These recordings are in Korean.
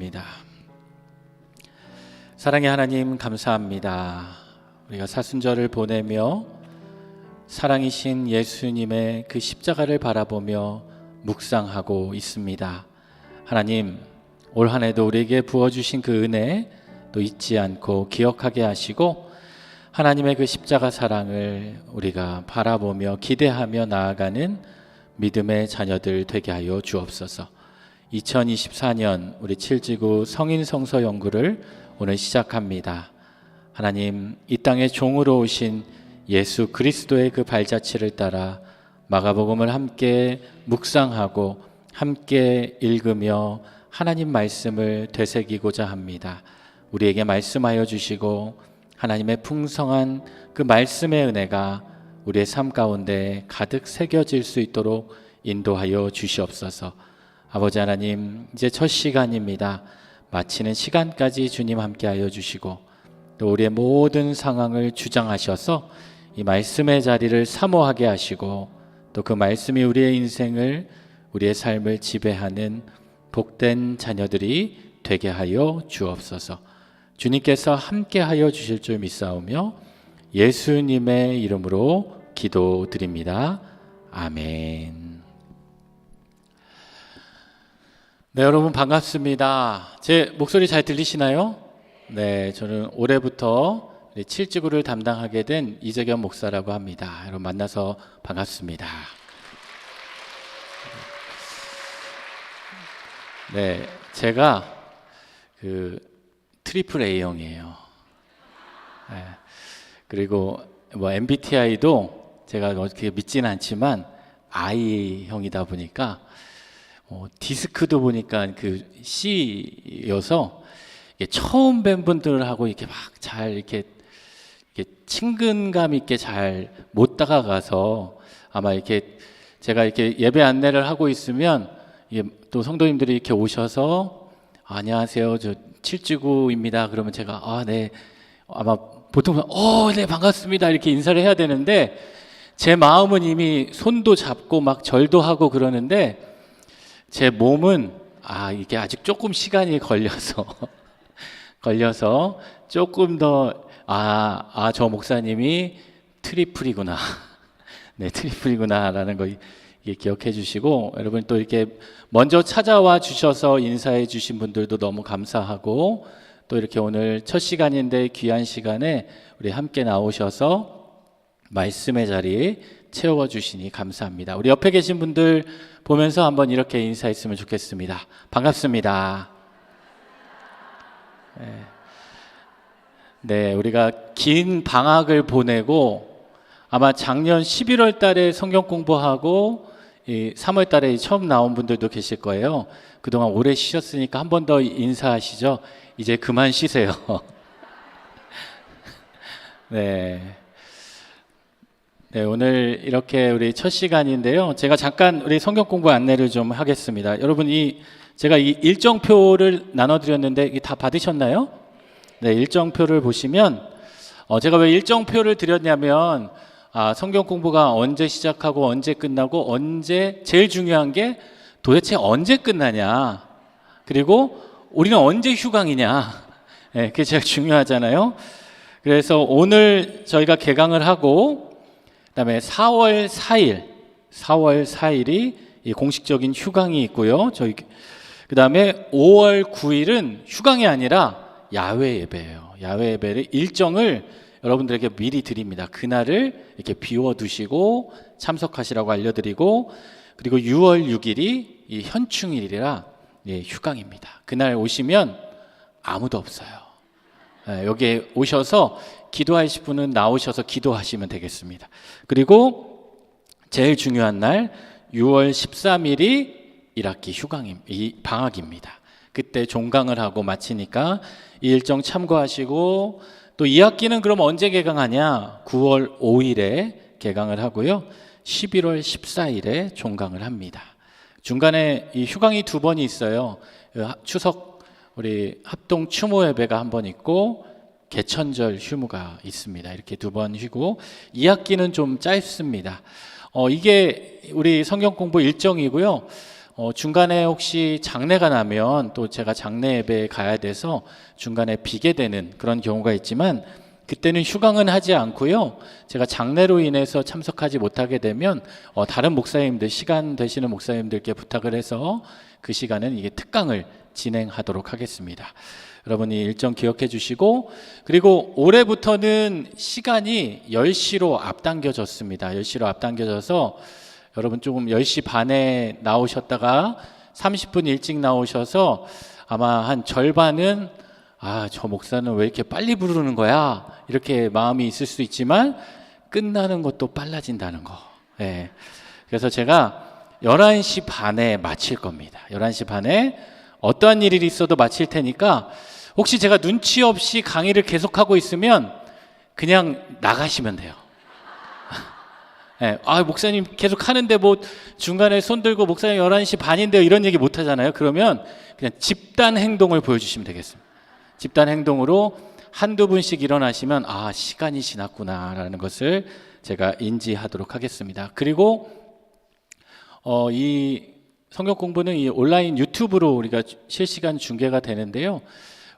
입니다. 사랑의 하나님 감사합니다. 우리가 사순절을 보내며 사랑이신 예수님의 그 십자가를 바라보며 묵상하고 있습니다. 하나님, 올 한 해도 우리에게 부어주신 그 은혜 또 잊지 않고 기억하게 하시고 하나님의 그 십자가 사랑을 우리가 바라보며 기대하며 나아가는 믿음의 자녀들 되게 하여 주옵소서. 2024년 우리 칠지구 성인성서 연구를 오늘 시작합니다. 하나님, 이 땅에 종으로 오신 예수 그리스도의 그 발자취를 따라 마가복음을 함께 묵상하고 함께 읽으며 하나님 말씀을 되새기고자 합니다. 우리에게 말씀하여 주시고 하나님의 풍성한 그 말씀의 은혜가 우리의 삶 가운데 가득 새겨질 수 있도록 인도하여 주시옵소서. 아버지 하나님, 이제 첫 시간입니다. 마치는 시간까지 주님 함께하여 주시고 또 우리의 모든 상황을 주장하셔서 이 말씀의 자리를 사모하게 하시고 또 그 말씀이 우리의 인생을, 우리의 삶을 지배하는 복된 자녀들이 되게 하여 주옵소서. 주님께서 함께하여 주실 줄 믿사오며 예수님의 이름으로 기도드립니다. 아멘. 네, 여러분 반갑습니다. 제 목소리 잘 들리시나요? 네, 저는 올해부터 칠지구를 담당하게 된 이재겸 목사라고 합니다. 여러분 만나서 반갑습니다. 네, 제가 그 트리플 A형이에요. 네, 그리고 뭐 MBTI도 제가 어떻게 믿지는 않지만 I형이다 보니까 디스크도 보니까 그 C여서 처음 뵌 분들하고 이렇게 막 잘 이렇게 친근감 있게 잘 못 다가가서 아마 이렇게 제가 이렇게 예배 안내를 하고 있으면 또 성도님들이 이렇게 오셔서 안녕하세요, 저 칠지구입니다. 그러면 제가 네, 아마 보통 네, 반갑습니다 이렇게 인사를 해야 되는데 제 마음은 이미 손도 잡고 막 절도 하고 그러는데 제 몸은 이게 아직 조금 시간이 걸려서 조금 더 저 목사님이 트리플이구나. 네, 트리플이구나라는 거 기억해 주시고, 여러분 또 이렇게 먼저 찾아와 주셔서 인사해 주신 분들도 너무 감사하고, 또 이렇게 오늘 첫 시간인데 귀한 시간에 우리 함께 나오셔서 말씀의 자리 채워 주시니 감사합니다. 우리 옆에 계신 분들 보면서 한번 이렇게 인사했으면 좋겠습니다. 반갑습니다. 네, 우리가 긴 방학을 보내고 아마 작년 11월 달에 성경 공부하고 3월 달에 처음 나온 분들도 계실 거예요. 그동안 오래 쉬셨으니까 한 번 더 인사하시죠. 이제 그만 쉬세요. 네. 네, 오늘 이렇게 우리 첫 시간인데요. 제가 잠깐 우리 성경 공부 안내를 좀 하겠습니다. 여러분, 제가 이 일정표를 나눠드렸는데 이게 다 받으셨나요? 네, 일정표를 보시면 제가 왜 일정표를 드렸냐면 성경 공부가 언제 시작하고 언제 끝나고 제일 중요한 게 도대체 언제 끝나냐, 그리고 우리는 언제 휴강이냐, 네, 그게 제일 중요하잖아요. 그래서 오늘 저희가 개강을 하고 그다음에 4월 4일이 공식적인 휴강이 있고요. 그다음에 5월 9일은 휴강이 아니라 야외 예배예요. 야외 예배를 일정을 여러분들에게 미리 드립니다. 그날을 이렇게 비워두시고 참석하시라고 알려드리고, 그리고 6월 6일이 이 현충일이라 휴강입니다. 그날 오시면 아무도 없어요. 여기에 오셔서 기도하실 분은 나오셔서 기도하시면 되겠습니다. 그리고 제일 중요한 날 6월 13일이 1학기 방학입니다. 그때 종강을 하고 마치니까 이 일정 참고하시고, 또 2학기는 그럼 언제 개강하냐? 9월 5일에 개강을 하고요. 11월 14일에 종강을 합니다. 중간에 이 휴강이 2번이 있어요. 추석 우리 합동 추모 예배가 한 번 있고 개천절 휴무가 있습니다. 이렇게 2번 쉬고 2학기는 좀 짧습니다. 이게 우리 성경 공부 일정이고요. 중간에 혹시 장례가 나면 또 제가 장례 예배에 가야 돼서 중간에 비게 되는 그런 경우가 있지만 그때는 휴강은 하지 않고요. 제가 장례로 인해서 참석하지 못하게 되면 다른 목사님들, 시간 되시는 목사님들께 부탁을 해서 그 시간은 이게 특강을 진행하도록 하겠습니다. 여러분이 일정 기억해 주시고, 그리고 올해부터는 시간이 10시로 앞당겨졌습니다. 10시로 앞당겨져서 여러분 조금 10시 반에 나오셨다가 30분 일찍 나오셔서 아마 한 절반은 저 목사는 왜 이렇게 빨리 부르는 거야? 이렇게 마음이 있을 수 있지만 끝나는 것도 빨라진다는 거. 네. 그래서 제가 11시 반에 마칠 겁니다. 11시 반에 어떠한 일이 있어도 마칠 테니까 혹시 제가 눈치 없이 강의를 계속하고 있으면 그냥 나가시면 돼요. 네. 목사님 계속 하는데 뭐 중간에 손 들고 목사님 11시 반인데요 이런 얘기 못 하잖아요. 그러면 그냥 집단 행동을 보여주시면 되겠습니다. 집단 행동으로 한두 분씩 일어나시면 시간이 지났구나라는 것을 제가 인지하도록 하겠습니다. 그리고 이 성경 공부는 이 온라인 유튜브로 우리가 실시간 중계가 되는데요.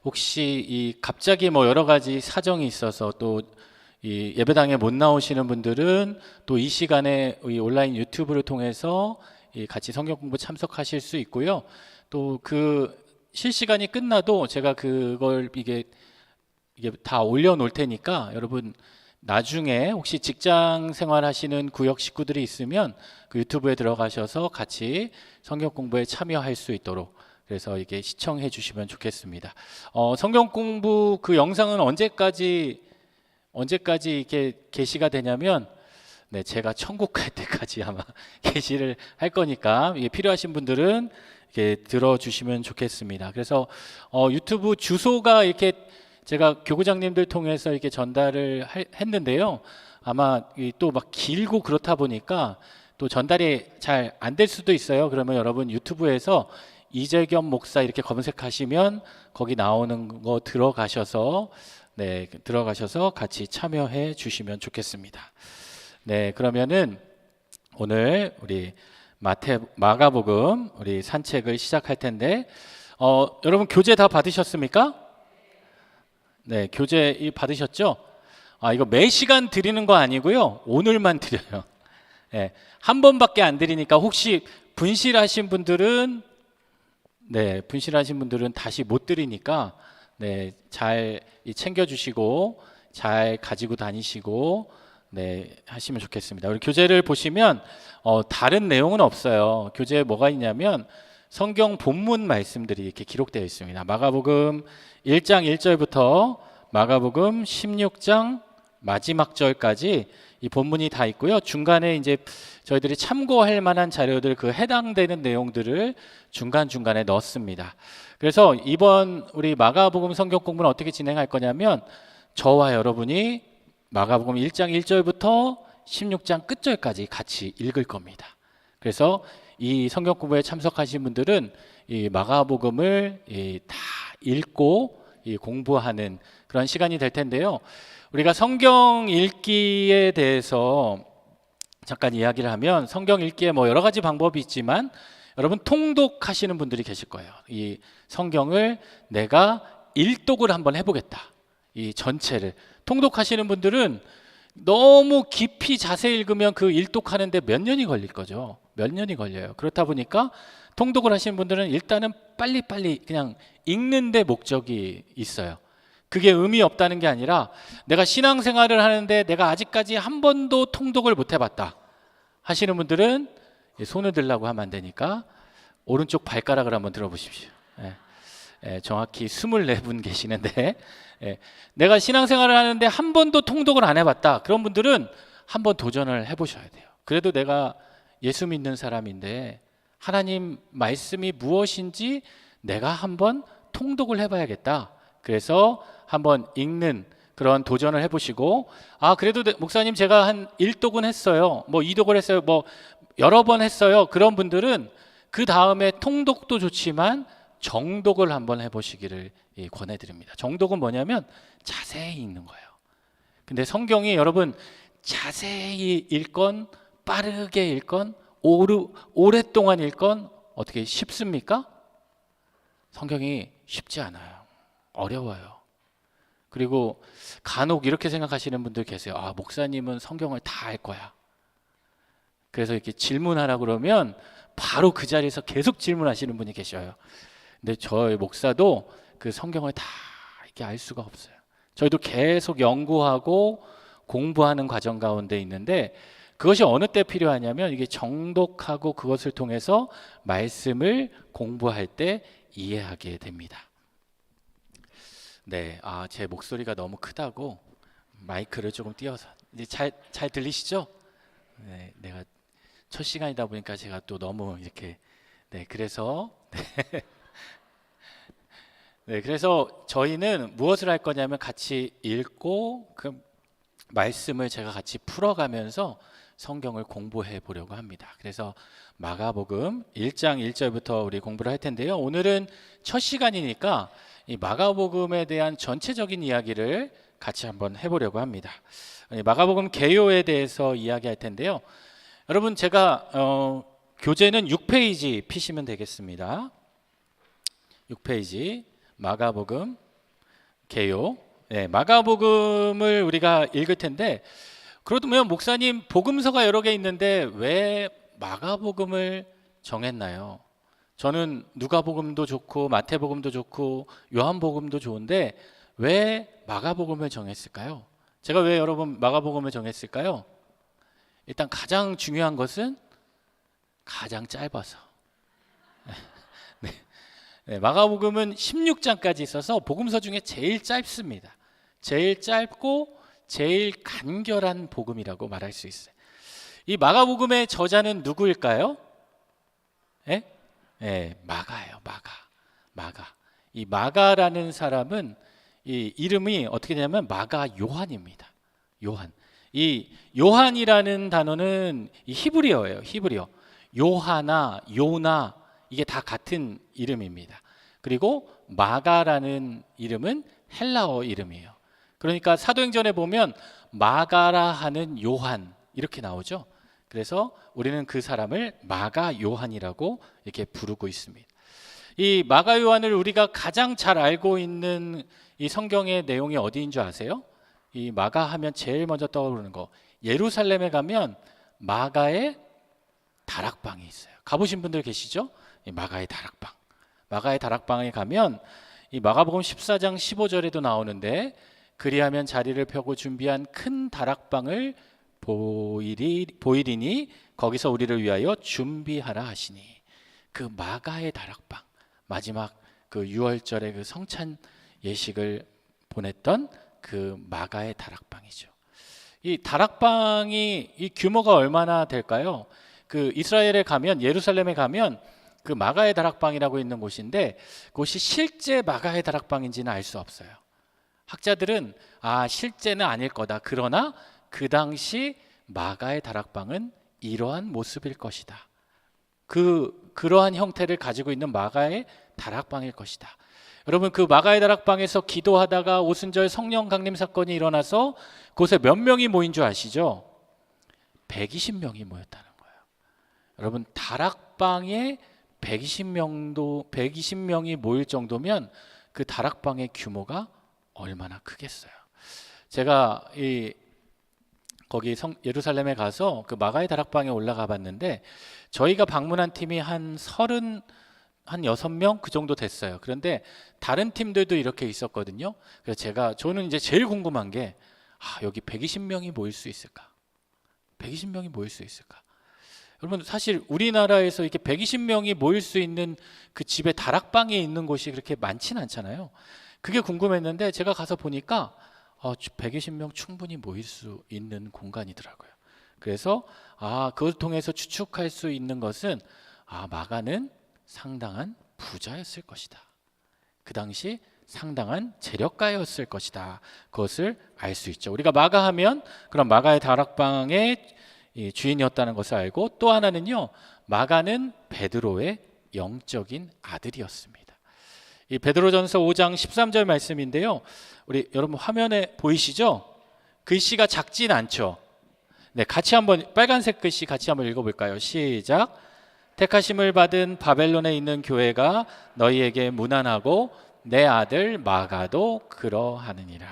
혹시 이 갑자기 뭐 여러 가지 사정이 있어서 또 이 예배당에 못 나오시는 분들은 또 이 시간에 이 온라인 유튜브를 통해서 이 같이 성경 공부 참석하실 수 있고요. 또 그 실시간이 끝나도 제가 그걸 이게 다 올려놓을 테니까 여러분 나중에 혹시 직장 생활하시는 구역 식구들이 있으면 그 유튜브에 들어가셔서 같이 성경 공부에 참여할 수 있도록 그래서 이게 시청해 주시면 좋겠습니다. 성경 공부 그 영상은 언제까지 이렇게 게시가 되냐면 제가 천국 갈 때까지 아마 게시를 할 거니까 이게 필요하신 분들은 이렇게 들어주시면 좋겠습니다. 그래서 유튜브 주소가 이렇게 제가 교구장님들 통해서 이렇게 전달을 했는데요. 아마 또 막 길고 그렇다 보니까 또 전달이 잘 안 될 수도 있어요. 그러면 여러분 유튜브에서 이재겸 목사 이렇게 검색하시면 거기 나오는 거 들어가셔서 같이 참여해 주시면 좋겠습니다. 네, 그러면은 오늘 우리 마가복음 우리 산책을 시작할 텐데 여러분 교재 다 받으셨습니까? 네, 교재 받으셨죠? 이거 매 시간 드리는 거 아니고요. 오늘만 드려요. 네, 한 번밖에 안 드리니까 혹시 분실하신 분들은 다시 못 드리니까 잘 챙겨주시고 잘 가지고 다니시고 하시면 좋겠습니다. 우리 교재를 보시면 다른 내용은 없어요. 교재에 뭐가 있냐면 성경 본문 말씀들이 이렇게 기록되어 있습니다. 마가복음 1장 1절부터 마가복음 16장 마지막 절까지 이 본문이 다 있고요. 중간에 이제 저희들이 참고할 만한 자료들 그 해당되는 내용들을 중간중간에 넣었습니다. 그래서 이번 우리 마가복음 성경 공부는 어떻게 진행할 거냐면 저와 여러분이 마가복음 1장 1절부터 16장 끝절까지 같이 읽을 겁니다. 그래서 이 성경 공부에 참석하신 분들은 이 마가복음을 다 읽고 공부하는 그런 시간이 될 텐데요. 우리가 성경 읽기에 대해서 잠깐 이야기를 하면 성경 읽기에 뭐 여러 가지 방법이 있지만 여러분 통독하시는 분들이 계실 거예요. 이 성경을 내가 일독을 한번 해보겠다. 이 전체를 통독하시는 분들은 너무 깊이 자세히 읽으면 그 일독하는데 몇 년이 걸릴 거죠. 몇 년이 걸려요. 그렇다 보니까 통독을 하시는 분들은 일단은 빨리빨리 그냥 읽는 데 목적이 있어요. 그게 의미 없다는 게 아니라 내가 신앙생활을 하는데 내가 아직까지 한 번도 통독을 못 해봤다 하시는 분들은 손을 들라고 하면 안 되니까 오른쪽 발가락을 한번 들어보십시오. 정확히 24분 계시는데 내가 신앙생활을 하는데 한 번도 통독을 안 해봤다. 그런 분들은 한번 도전을 해보셔야 돼요. 그래도 내가 예수 믿는 사람인데 하나님 말씀이 무엇인지 내가 한번 통독을 해봐야겠다. 그래서 한번 읽는 그런 도전을 해보시고 그래도 목사님 제가 한 1독은 했어요. 뭐 2독을 했어요. 뭐 여러 번 했어요. 그런 분들은 그 다음에 통독도 좋지만 정독을 한번 해보시기를 권해드립니다. 정독은 뭐냐면 자세히 읽는 거예요. 근데 성경이 여러분 자세히 읽건 빠르게 읽건 오랫동안 읽건 어떻게 쉽습니까? 성경이 쉽지 않아요. 어려워요. 그리고 간혹 이렇게 생각하시는 분들 계세요. 아, 목사님은 성경을 다 알 거야. 그래서 이렇게 질문하라 그러면 바로 그 자리에서 계속 질문하시는 분이 계셔요. 근데 저희 목사도 그 성경을 다 이렇게 알 수가 없어요. 저희도 계속 연구하고 공부하는 과정 가운데 있는데, 그것이 어느 때 필요하냐면 이게 정독하고 그것을 통해서 말씀을 공부할 때 이해하게 됩니다. 네, 제 목소리가 너무 크다고 마이크를 조금 띄워서 이제 잘 들리시죠? 네, 내가 첫 시간이다 보니까 제가 또 너무 이렇게 그래서 그래서 저희는 무엇을 할 거냐면 같이 읽고 그 말씀을 제가 같이 풀어가면서 성경을 공부해 보려고 합니다. 그래서 마가복음 1장 1절부터 우리 공부를 할 텐데요. 오늘은 첫 시간이니까 이 마가복음에 대한 전체적인 이야기를 같이 한번 해보려고 합니다. 마가복음 개요에 대해서 이야기할 텐데요. 여러분, 제가 교재는 6페이지 피시면 되겠습니다. 6페이지 마가복음 개요. 네, 마가복음을 우리가 읽을 텐데, 그러면 목사님 복음서가 여러 개 있는데 왜 마가복음을 정했나요? 저는 누가복음도 좋고 마태복음도 좋고 요한복음도 좋은데 왜 마가복음을 정했을까요? 제가 왜 여러분 마가복음을 정했을까요? 일단 가장 중요한 것은 가장 짧아서. 네, 마가복음은 16장까지 있어서 복음서 중에 제일 짧습니다. 제일 짧고 제일 간결한 복음이라고 말할 수 있어요. 이 마가복음의 저자는 누구일까요? 마가예요. 마가. 이 마가라는 사람은 이 이름이 어떻게 되냐면 마가 요한입니다. 요한. 이 요한이라는 단어는 이 히브리어예요. 히브리어. 요하나, 요나 이게 다 같은 이름입니다. 그리고 마가라는 이름은 헬라어 이름이에요. 그러니까 사도행전에 보면 마가라 하는 요한 이렇게 나오죠. 그래서 우리는 그 사람을 마가 요한이라고 이렇게 부르고 있습니다. 이 마가 요한을 우리가 가장 잘 알고 있는 이 성경의 내용이 어디인 줄 아세요? 이 마가 하면 제일 먼저 떠오르는 거, 예루살렘에 가면 마가의 다락방이 있어요. 가보신 분들 계시죠? 이 마가의 다락방. 마가의 다락방에 가면 이 마가복음 14장 15절에도 나오는데, 그리하면 자리를 펴고 준비한 큰 다락방을 보이리니 거기서 우리를 위하여 준비하라 하시니, 그 마가의 다락방, 마지막 그 6월절의 그 성찬 예식을 보냈던 그 마가의 다락방이죠. 이 다락방이 이 규모가 얼마나 될까요? 그 이스라엘에 가면, 예루살렘에 가면 그 마가의 다락방이라고 있는 곳인데, 그곳이 실제 마가의 다락방인지는 알 수 없어요. 학자들은 실제는 아닐 거다. 그러나 그 당시 마가의 다락방은 이러한 모습일 것이다. 그러한 형태를 가지고 있는 마가의 다락방일 것이다. 여러분, 그 마가의 다락방에서 기도하다가 오순절 성령 강림 사건이 일어나서 그곳에 몇 명이 모인 줄 아시죠? 120명이 모였다는 거예요. 여러분, 다락방에 120명이 모일 정도면 그 다락방의 규모가 얼마나 크겠어요. 제가 거기 예루살렘에 가서 그 마가의 다락방에 올라가 봤는데, 저희가 방문한 팀이 한 6명 그 정도 됐어요. 그런데 다른 팀들도 이렇게 있었거든요. 그래서 저는 이제 제일 궁금한 게, 여기 120명이 모일 수 있을까? 120명이 모일 수 있을까? 여러분, 사실 우리나라에서 이렇게 120명이 모일 수 있는 그 집에 다락방이 있는 곳이 그렇게 많지는 않잖아요. 그게 궁금했는데 제가 가서 보니까 120명 충분히 모일 수 있는 공간이더라고요. 그래서 그걸 통해서 추측할 수 있는 것은 마가는 상당한 부자였을 것이다. 그 당시 상당한 재력가였을 것이다. 그것을 알 수 있죠. 우리가 마가 하면 그럼 마가의 다락방의 주인이었다는 것을 알고, 또 하나는요, 마가는 베드로의 영적인 아들이었습니다. 이 베드로전서 5장 13절 말씀인데요. 우리 여러분 화면에 보이시죠? 글씨가 작진 않죠? 네, 같이 한번 빨간색 글씨 같이 한번 읽어볼까요? 시작. 택하심을 받은 바벨론에 있는 교회가 너희에게 문안하고 내 아들 마가도 그러하느니라.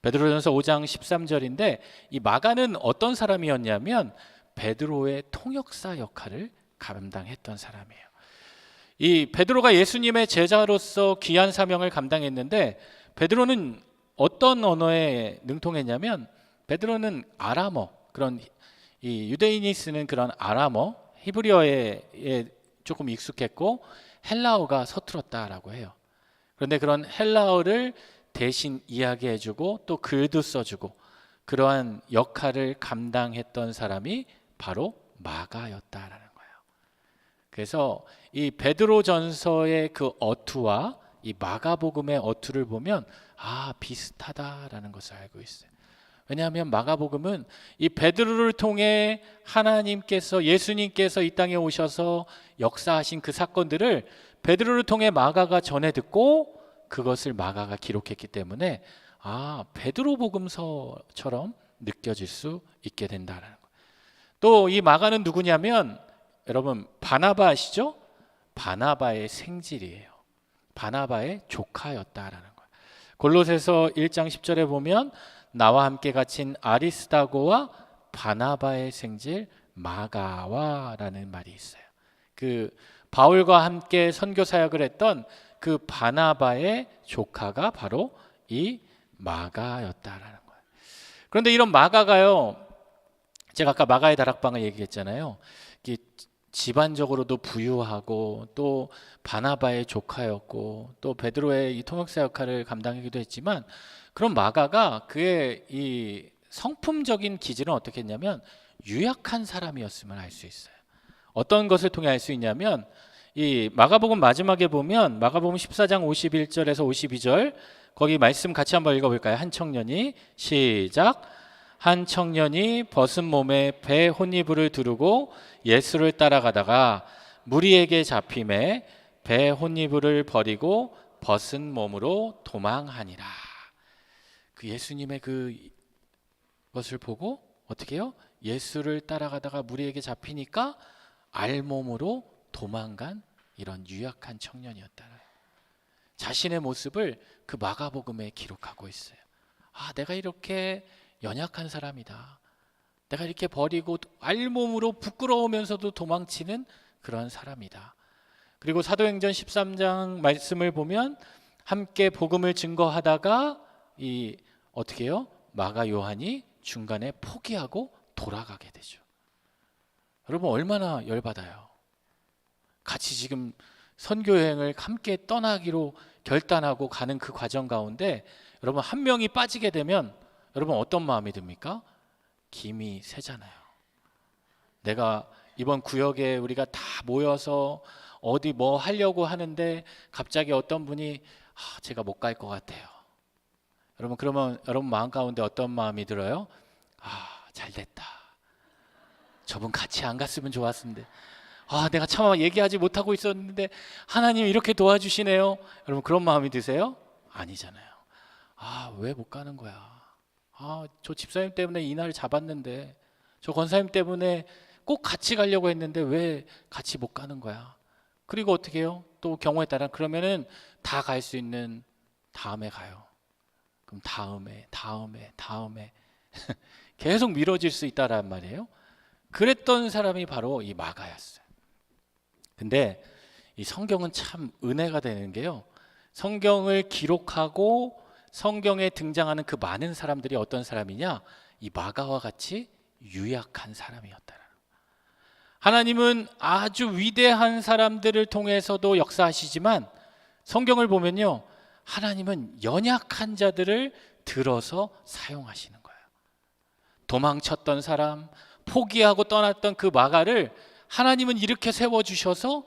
베드로전서 5장 13절인데 이 마가는 어떤 사람이었냐면 베드로의 통역사 역할을 감당했던 사람이에요. 이 베드로가 예수님의 제자로서 귀한 사명을 감당했는데 베드로는 어떤 언어에 능통했냐면 베드로는 아람어, 그런 이 유대인이 쓰는 그런 아람어, 히브리어에 조금 익숙했고 헬라어가 서툴었다라고 해요. 그런데 그런 헬라어를 대신 이야기해주고 또 글도 써주고 그러한 역할을 감당했던 사람이 바로 마가였다라는 거예요. 그래서 이 베드로전서의 그 어투와 이 마가복음의 어투를 보면 비슷하다라는 것을 알고 있어요. 왜냐하면 마가복음은 이 베드로를 통해 하나님께서, 예수님께서 이 땅에 오셔서 역사하신 그 사건들을 베드로를 통해 마가가 전해 듣고 그것을 마가가 기록했기 때문에 베드로복음서처럼 느껴질 수 있게 된다는 거예요. 또 이 마가는 누구냐면 여러분 바나바 아시죠? 바나바의 생질이에요. 바나바의 조카였다라는 거예요. 골로새서 1장 10절에 보면 나와 함께 갇힌 아리스다고와 바나바의 생질 마가와라는 말이 있어요. 그 바울과 함께 선교 사역을 했던 그 바나바의 조카가 바로 이 마가였다라는 거예요. 그런데 이런 마가가요, 제가 아까 마가의 다락방을 얘기했잖아요. 집안적으로도 부유하고 또 바나바의 조카였고 또 베드로의 이 통역사 역할을 감당하기도 했지만 그런 마가가 그의 이 성품적인 기질은 어떻게 했냐면 유약한 사람이었음을 알 수 있어요. 어떤 것을 통해 알 수 있냐면 이 마가복음 마지막에 보면 마가복음 14장 51절에서 52절 거기 말씀 같이 한번 읽어볼까요? 한 청년이 시작. 한 청년이 벗은 몸에 배 혼이불을 두르고 예수를 따라가다가 무리에게 잡힘에 배 혼이불을 버리고 벗은 몸으로 도망하니라. 그 예수님의 그것을 보고 어떻게 해요? 예수를 따라가다가 무리에게 잡히니까 알몸으로 도망간 이런 유약한 청년이었다. 자신의 모습을 그 마가복음에 기록하고 있어요. 내가 이렇게 연약한 사람이다. 내가 이렇게 버리고 알몸으로 부끄러우면서도 도망치는 그런 사람이다. 그리고 사도행전 13장 말씀을 보면 함께 복음을 증거하다가 어떻게 해요? 마가 요한이 중간에 포기하고 돌아가게 되죠. 여러분 얼마나 열받아요. 같이 지금 선교 여행을 함께 떠나기로 결단하고 가는 그 과정 가운데 여러분 한 명이 빠지게 되면 여러분 어떤 마음이 듭니까? 김이 새잖아요. 내가 이번 구역에 우리가 다 모여서 어디 뭐 하려고 하는데 갑자기 어떤 분이 제가 못 갈 것 같아요. 여러분 그러면 여러분 마음 가운데 어떤 마음이 들어요? 잘됐다. 저분 같이 안 갔으면 좋았는데 내가 차마 얘기하지 못하고 있었는데 하나님 이렇게 도와주시네요. 여러분 그런 마음이 드세요? 아니잖아요. 왜 못 가는 거야? 저 집사님 때문에 이날 잡았는데 저 권사님 때문에 꼭 같이 가려고 했는데 왜 같이 못 가는 거야? 그리고 어떻게 해요? 또 경우에 따라 그러면은 다 갈 수 있는 다음에 가요. 그럼 다음에 계속 미뤄질 수 있다란 말이에요. 그랬던 사람이 바로 이 마가였어요. 근데 이 성경은 참 은혜가 되는 게요. 성경을 기록하고 성경에 등장하는 그 많은 사람들이 어떤 사람이냐? 이 마가와 같이 유약한 사람이었다는. 하나님은 아주 위대한 사람들을 통해서도 역사하시지만 성경을 보면요. 하나님은 연약한 자들을 들어서 사용하시는 거예요. 도망쳤던 사람, 포기하고 떠났던 그 마가를 하나님은 이렇게 세워주셔서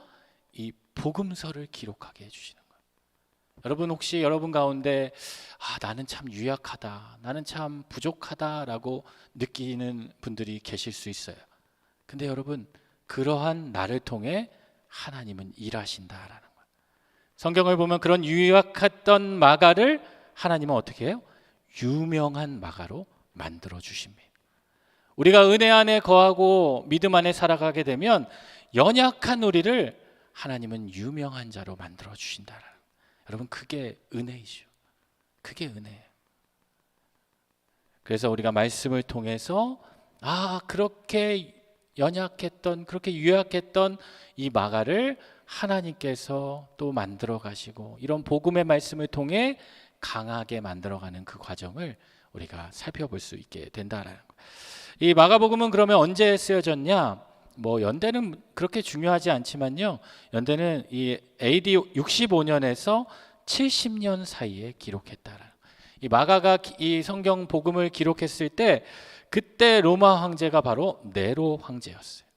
이 복음서를 기록하게 해주시는 거예요. 여러분 혹시 여러분 가운데 나는 참 유약하다, 나는 참 부족하다라고 느끼는 분들이 계실 수 있어요. 근데 여러분 그러한 나를 통해 하나님은 일하신다라는 거예요. 성경을 보면 그런 유약했던 마가를 하나님은 어떻게 해요? 유명한 마가로 만들어 주십니다. 우리가 은혜 안에 거하고 믿음 안에 살아가게 되면 연약한 우리를 하나님은 유명한 자로 만들어 주신다. 여러분, 그게 은혜이죠. 그게 은혜예요. 그래서 우리가 말씀을 통해서 그렇게 연약했던, 그렇게 유약했던 이 마가를 하나님께서 또 만들어 가시고, 이런 복음의 말씀을 통해 강하게 만들어가는 그 과정을 우리가 살펴볼 수 있게 된다라는 거예요. 이 마가복음은 그러면 언제 쓰여졌냐? 뭐 연대는 그렇게 중요하지 않지만요, 연대는 이 AD 65년에서 70년 사이에 기록했다라는. 이 마가가 이 성경 복음을 기록했을 때 그때 로마 황제가 바로 네로 황제였어요.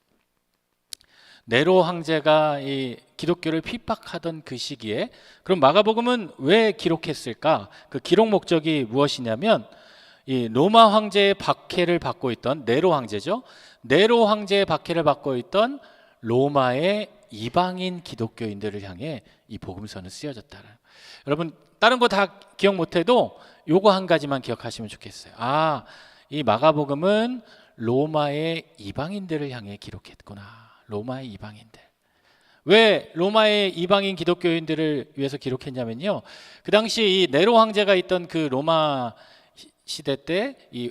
네로 황제가 이 기독교를 핍박하던 그 시기에, 그럼 마가복음은 왜 기록했을까? 그 기록 목적이 무엇이냐면, 이 로마 황제의 박해를 받고 있던 네로 황제죠. 네로 황제의 박해를 받고 있던 로마의 이방인 기독교인들을 향해 이 복음서는 쓰여졌다. 여러분, 다른 거 다 기억 못해도 요거 한 가지만 기억하시면 좋겠어요. 이 마가복음은 로마의 이방인들을 향해 기록했구나. 로마의 이방인들. 왜 로마의 이방인 기독교인들을 위해서 기록했냐면요, 그 당시 이 네로 황제가 있던 그 로마 시대 때 이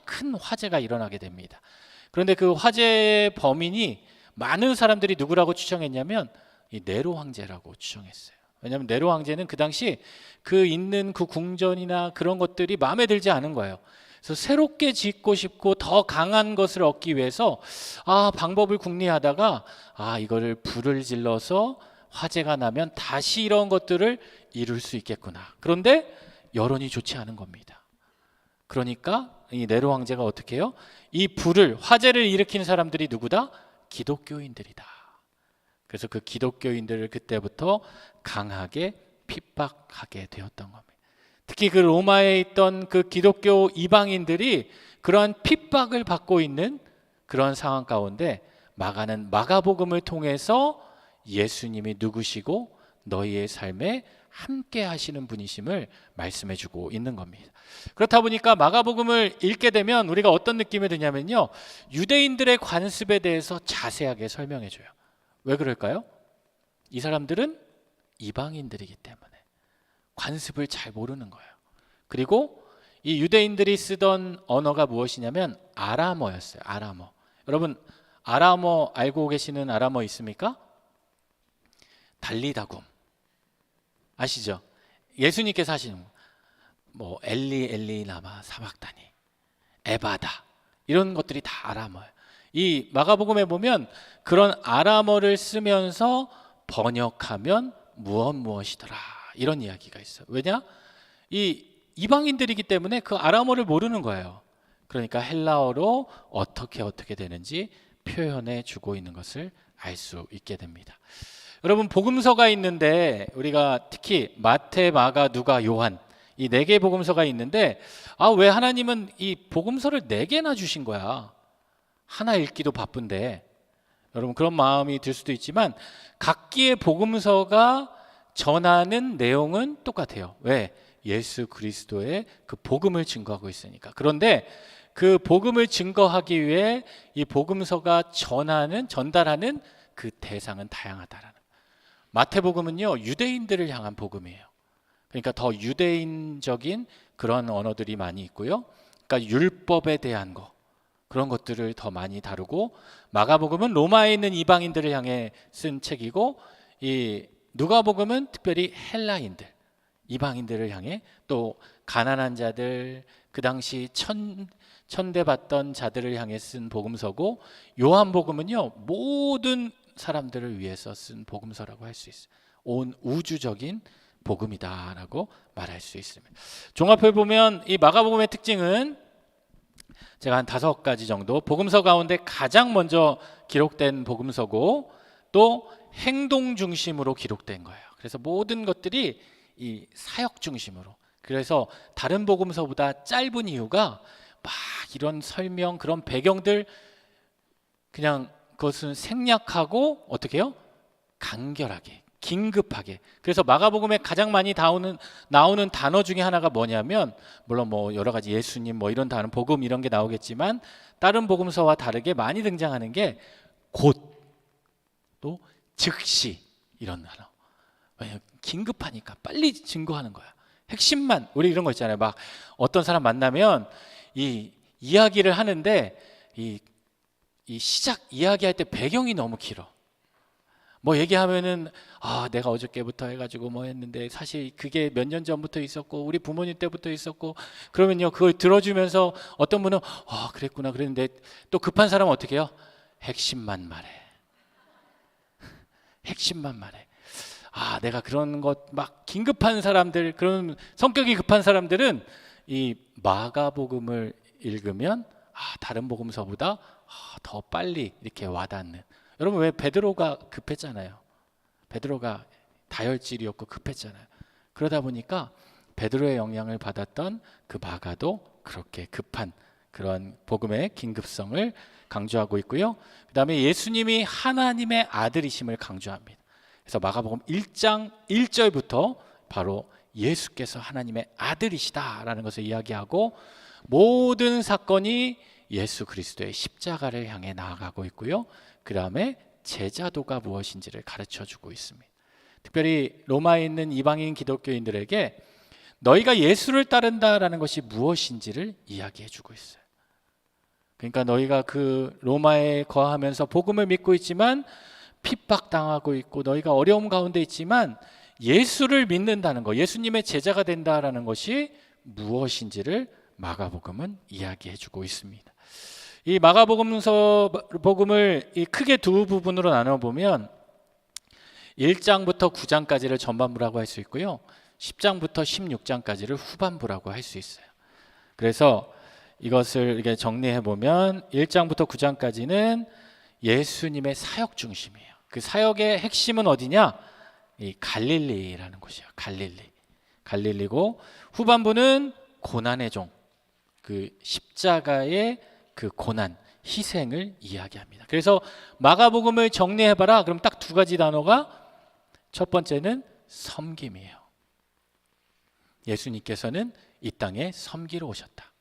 큰 화재가 일어나게 됩니다. 그런데 그 화재의 범인이 많은 사람들이 누구라고 추정했냐면 이 네로 황제라고 추정했어요. 왜냐하면 네로 황제는 그 당시 그 있는 그 궁전이나 그런 것들이 마음에 들지 않은 거예요. 그래서 새롭게 짓고 싶고 더 강한 것을 얻기 위해서 방법을 궁리하다가 이거를 불을 질러서 화재가 나면 다시 이런 것들을 이룰 수 있겠구나. 그런데 여론이 좋지 않은 겁니다. 그러니까 이 네로 황제가 어떻게 해요? 이 화재를 일으키는 사람들이 누구다? 기독교인들이다. 그래서 그 기독교인들을 그때부터 강하게 핍박하게 되었던 겁니다. 특히 그 로마에 있던 그 기독교 이방인들이 그러한 핍박을 받고 있는 그런 상황 가운데 마가는 마가복음을 통해서 예수님이 누구시고 너희의 삶에 함께 하시는 분이심을 말씀해 주고 있는 겁니다. 그렇다 보니까 마가복음을 읽게 되면 우리가 어떤 느낌이 드냐면요, 유대인들의 관습에 대해서 자세하게 설명해 줘요. 왜 그럴까요? 이 사람들은 이방인들이기 때문에 관습을 잘 모르는 거예요. 그리고 이 유대인들이 쓰던 언어가 무엇이냐면 아람어였어요. 아람어. 여러분, 아람어 알고 계시는 아람어 있습니까? 달리다굼 아시죠? 예수님께서 하시는 뭐 엘리 라마 사박다니, 에바다, 이런 것들이 다 아람어예요. 이 마가복음에 보면 그런 아람어를 쓰면서 번역하면 무엇이더라, 이런 이야기가 있어요. 왜냐? 이 이방인들이기 때문에 그 아람어를 모르는 거예요. 그러니까 헬라어로 어떻게 되는지 표현해 주고 있는 것을 알 수 있게 됩니다. 여러분, 복음서가 있는데 우리가 특히 마태, 마가, 누가, 요한, 이 4개의 복음서가 있는데 왜 하나님은 이 복음서를 4개나 주신 거야? 하나 읽기도 바쁜데. 여러분, 그런 마음이 들 수도 있지만 각기의 복음서가 전하는 내용은 똑같아요. 왜? 예수 그리스도의 그 복음을 증거하고 있으니까. 그런데 그 복음을 증거하기 위해 이 복음서가 전달하는 그 대상은 다양하다라는. 마태복음은요, 유대인들을 향한 복음이에요. 그러니까 더 유대인적인 그런 언어들이 많이 있고요. 그러니까 율법에 대한 그런 것들을 더 많이 다루고, 마가복음은 로마에 있는 이방인들을 향해 쓴 책이고, 이 누가복음은 특별히 헬라인들, 이방인들을 향해, 또 가난한 자들, 그 당시 천대받던 자들을 향해 쓴 복음서고, 요한복음은요, 모든 사람들을 위해서 쓴 복음서라고 할 수 있어요. 온 우주적인 복음이다라고 말할 수 있습니다. 종합해 보면 이 마가복음의 특징은 제가 한 5가지 정도, 복음서 가운데 가장 먼저 기록된 복음서고, 또 행동 중심으로 기록된 거예요. 그래서 모든 것들이 이 사역 중심으로. 그래서 다른 복음서보다 짧은 이유가 막 이런 설명, 그런 배경들 그냥 그것은 생략하고 어떻게 해요? 간결하게, 긴급하게. 그래서 마가복음에 가장 많이 나오는 단어 중에 하나가 뭐냐면, 물론 뭐 여러 가지 예수님 뭐 이런 단어, 복음 이런 게 나오겠지만 다른 복음서와 다르게 많이 등장하는 게 곧, 또 즉시 이런 단어. 왜냐면 긴급하니까 빨리 증거하는 거야. 핵심만. 우리 이런 거 있잖아요. 막 어떤 사람 만나면 이 이야기를 하는데 이 시작 이야기할 때 배경이 너무 길어. 뭐 얘기하면은 내가 어저께부터 해가지고 뭐 했는데 사실 그게 몇 년 전부터 있었고 우리 부모님 때부터 있었고, 그러면요 그걸 들어주면서 어떤 분은 그랬구나 그랬는데, 또 급한 사람은 어떻게 해요? 핵심만 말해. 핵심만 말해. 내가 그런 것 막 긴급한 사람들, 그런 성격이 급한 사람들은 이 마가복음을 읽으면 다른 복음서보다 더 빨리 이렇게 와닿는. 여러분, 왜 베드로가 급했잖아요. 베드로가 다혈질이었고 급했잖아요. 그러다 보니까 베드로의 영향을 받았던 그 마가도 그렇게 급한 그런 복음의 긴급성을 강조하고 있고요. 그 다음에 예수님이 하나님의 아들이심을 강조합니다. 그래서 마가복음 1장 1절부터 바로 예수께서 하나님의 아들이시다라는 것을 이야기하고, 모든 사건이 예수 그리스도의 십자가를 향해 나아가고 있고요. 그 다음에 제자도가 무엇인지를 가르쳐주고 있습니다. 특별히 로마에 있는 이방인 기독교인들에게 너희가 예수를 따른다라는 것이 무엇인지를 이야기해주고 있어요. 그러니까 너희가 그 로마에 거하면서 복음을 믿고 있지만 핍박당하고 있고 너희가 어려움 가운데 있지만 예수를 믿는다는 것, 예수님의 제자가 된다라는 것이 무엇인지를 마가복음은 이야기해주고 있습니다. 이 복음을 크게 두 부분으로 나눠보면 1장부터 9장까지를 전반부라고 할 수 있고요, 10장부터 16장까지를 후반부라고 할 수 있어요. 그래서 이것을 이렇게 정리해보면 1장부터 9장까지는 예수님의 사역 중심이에요. 그 사역의 핵심은 어디냐? 이 갈릴리라는 곳이에요. 갈릴리고, 후반부는 고난의 종, 그 십자가의 그 고난, 희생을 이야기합니다. 그래서 마가복음을 정리해봐라. 그럼 딱 두 가지 단어가, 첫 번째는 섬김이에요. 예수님께서는 이 땅에 섬기러 오셨다.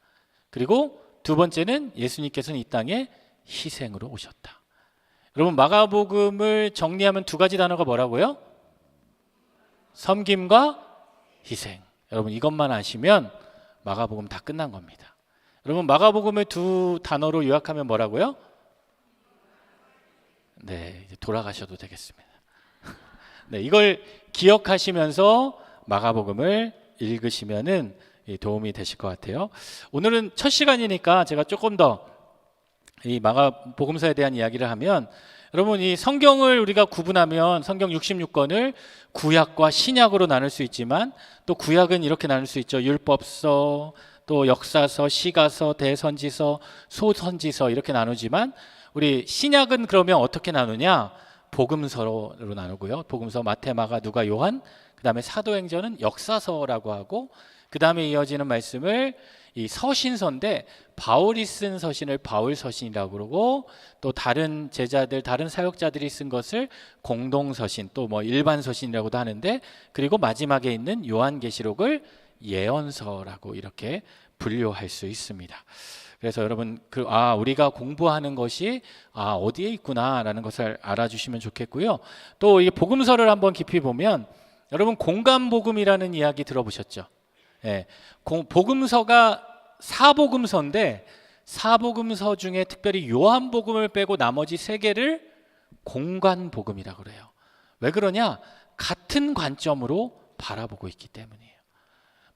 그리고 두 번째는 예수님께서는 이 땅에 희생으로 오셨다. 여러분, 마가복음을 정리하면 두 가지 단어가 뭐라고요? 섬김과 희생. 여러분, 이것만 아시면 마가복음 다 끝난 겁니다. 여러분, 마가복음을 두 단어로 요약하면 뭐라고요? 네, 이제 돌아가셔도 되겠습니다. 네, 이걸 기억하시면서 마가복음을 읽으시면은 도움이 되실 것 같아요. 오늘은 첫 시간이니까 제가 조금 더 이 마가복음서에 대한 이야기를 하면, 여러분, 이 성경을 우리가 구분하면 성경 66권을 구약과 신약으로 나눌 수 있지만, 또 구약은 이렇게 나눌 수 있죠. 율법서, 또 역사서, 시가서, 대선지서, 소선지서 이렇게 나누지만, 우리 신약은 그러면 어떻게 나누냐? 복음서로 나누고요. 복음서 마태, 마가, 누가, 요한, 그 다음에 사도행전은 역사서라고 하고, 그 다음에 이어지는 말씀을 이 서신서인데, 바울이 쓴 서신을 바울서신이라고 그러고, 또 다른 제자들, 다른 사역자들이 쓴 것을 공동서신, 또 뭐 일반서신이라고도 하는데, 그리고 마지막에 있는 요한계시록을 예언서라고 이렇게 분류할 수 있습니다. 그래서 여러분, 우리가 공부하는 것이 어디에 있구나라는 것을 알아주시면 좋겠고요. 또 이 복음서를 한번 깊이 보면, 여러분, 공간복음이라는 이야기 들어보셨죠? 예, 복음서가 사복음서인데, 사복음서 중에 특별히 요한복음을 빼고 나머지 세 개를 공간복음이라고 그래요. 왜 그러냐? 같은 관점으로 바라보고 있기 때문이에요.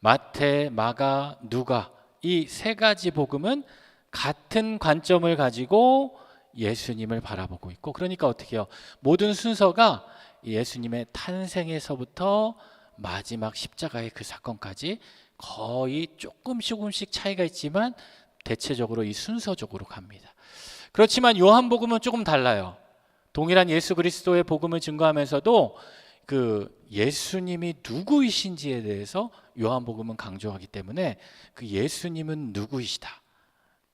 마태, 마가, 누가, 이 세 가지 복음은 같은 관점을 가지고 예수님을 바라보고 있고, 그러니까 어떻게 해요? 모든 순서가 예수님의 탄생에서부터 마지막 십자가의 그 사건까지 거의 조금씩 차이가 있지만 대체적으로 이 순서적으로 갑니다. 그렇지만 요한복음은 조금 달라요. 동일한 예수 그리스도의 복음을 증거하면서도 그 예수님이 누구이신지에 대해서 요한복음은 강조하기 때문에, 그 예수님은 누구이시다.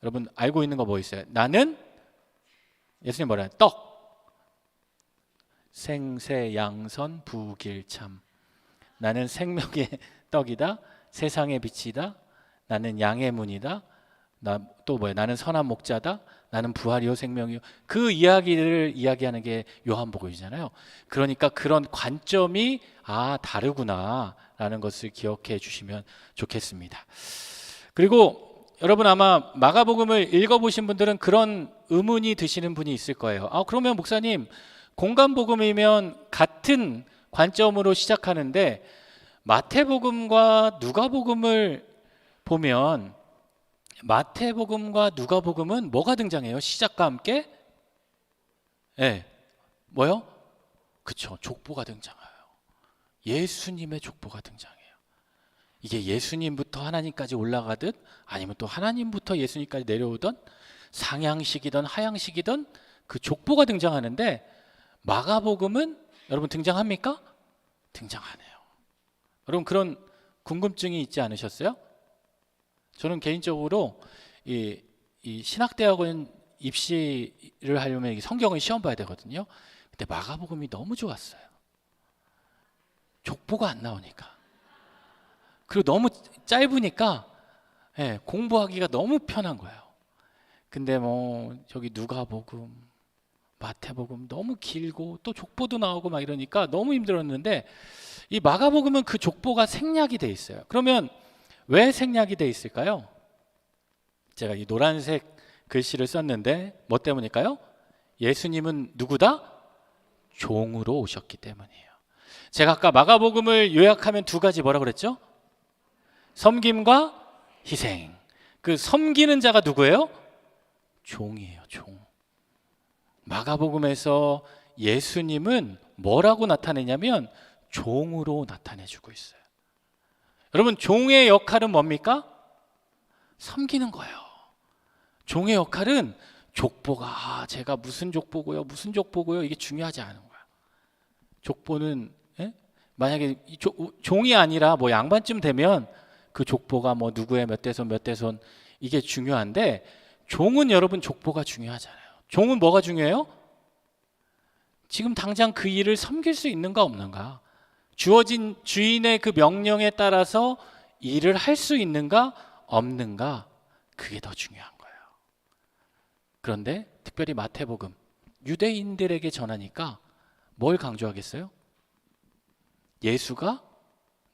여러분, 알고 있는 거 뭐 있어요? 나는, 예수님 뭐래요? 떡, 생새 양선 부길참. 나는 생명의 떡이다, 세상의 빛이다, 나는 양의 문이다, 또 뭐야? 나는 선한 목자다. 나는 부활이요 생명이요. 그 이야기를 이야기하는 게 요한복음이잖아요. 그러니까 그런 관점이 다르구나라는 것을 기억해 주시면 좋겠습니다. 그리고 여러분 아마 마가복음을 읽어보신 분들은 그런 의문이 드시는 분이 있을 거예요. 그러면 목사님 공간복음이면 같은 관점으로 시작하는데 마태복음과 누가복음을 보면 마태복음과 누가복음은 뭐가 등장해요? 시작과 함께? 뭐요? 그쵸, 족보가 등장해요. 예수님의 족보가 등장해요. 이게 예수님부터 하나님까지 올라가듯 아니면 또 하나님부터 예수님까지 내려오던 상향식이든 하향식이든 그 족보가 등장하는데 마가복음은 여러분 등장합니까? 등장하네요. 여러분 그런 궁금증이 있지 않으셨어요? 저는 개인적으로 이 신학대학원 입시를 하려면 성경을 시험 봐야 되거든요. 근데 마가복음이 너무 좋았어요. 족보가 안 나오니까. 그리고 너무 짧으니까 공부하기가 너무 편한 거예요. 근데 저기 누가복음, 마태복음 너무 길고 또 족보도 나오고 막 이러니까 너무 힘들었는데 이 마가복음은 그 족보가 생략이 돼 있어요. 그러면 왜 생략이 돼 있을까요? 제가 이 노란색 글씨를 썼는데 뭐 때문일까요? 예수님은 누구다? 종으로 오셨기 때문이에요. 제가 아까 마가복음을 요약하면 두 가지 뭐라 그랬죠? 섬김과 희생. 그 섬기는 자가 누구예요? 종이에요, 종. 마가복음에서 예수님은 뭐라고 나타내냐면 종으로 나타내주고 있어요. 여러분 종의 역할은 뭡니까? 섬기는 거예요. 종의 역할은 족보가 제가 무슨 족보고요 이게 중요하지 않은 거야. 족보는 만약에 종이 아니라 양반쯤 되면 그 족보가 누구의 몇 대손 이게 중요한데 종은 여러분 족보가 중요하잖아요. 종은 뭐가 중요해요? 지금 당장 그 일을 섬길 수 있는가 없는가, 주어진 주인의 그 명령에 따라서 일을 할 수 있는가 없는가, 그게 더 중요한 거예요. 그런데 특별히 마태복음 유대인들에게 전하니까 뭘 강조하겠어요? 예수가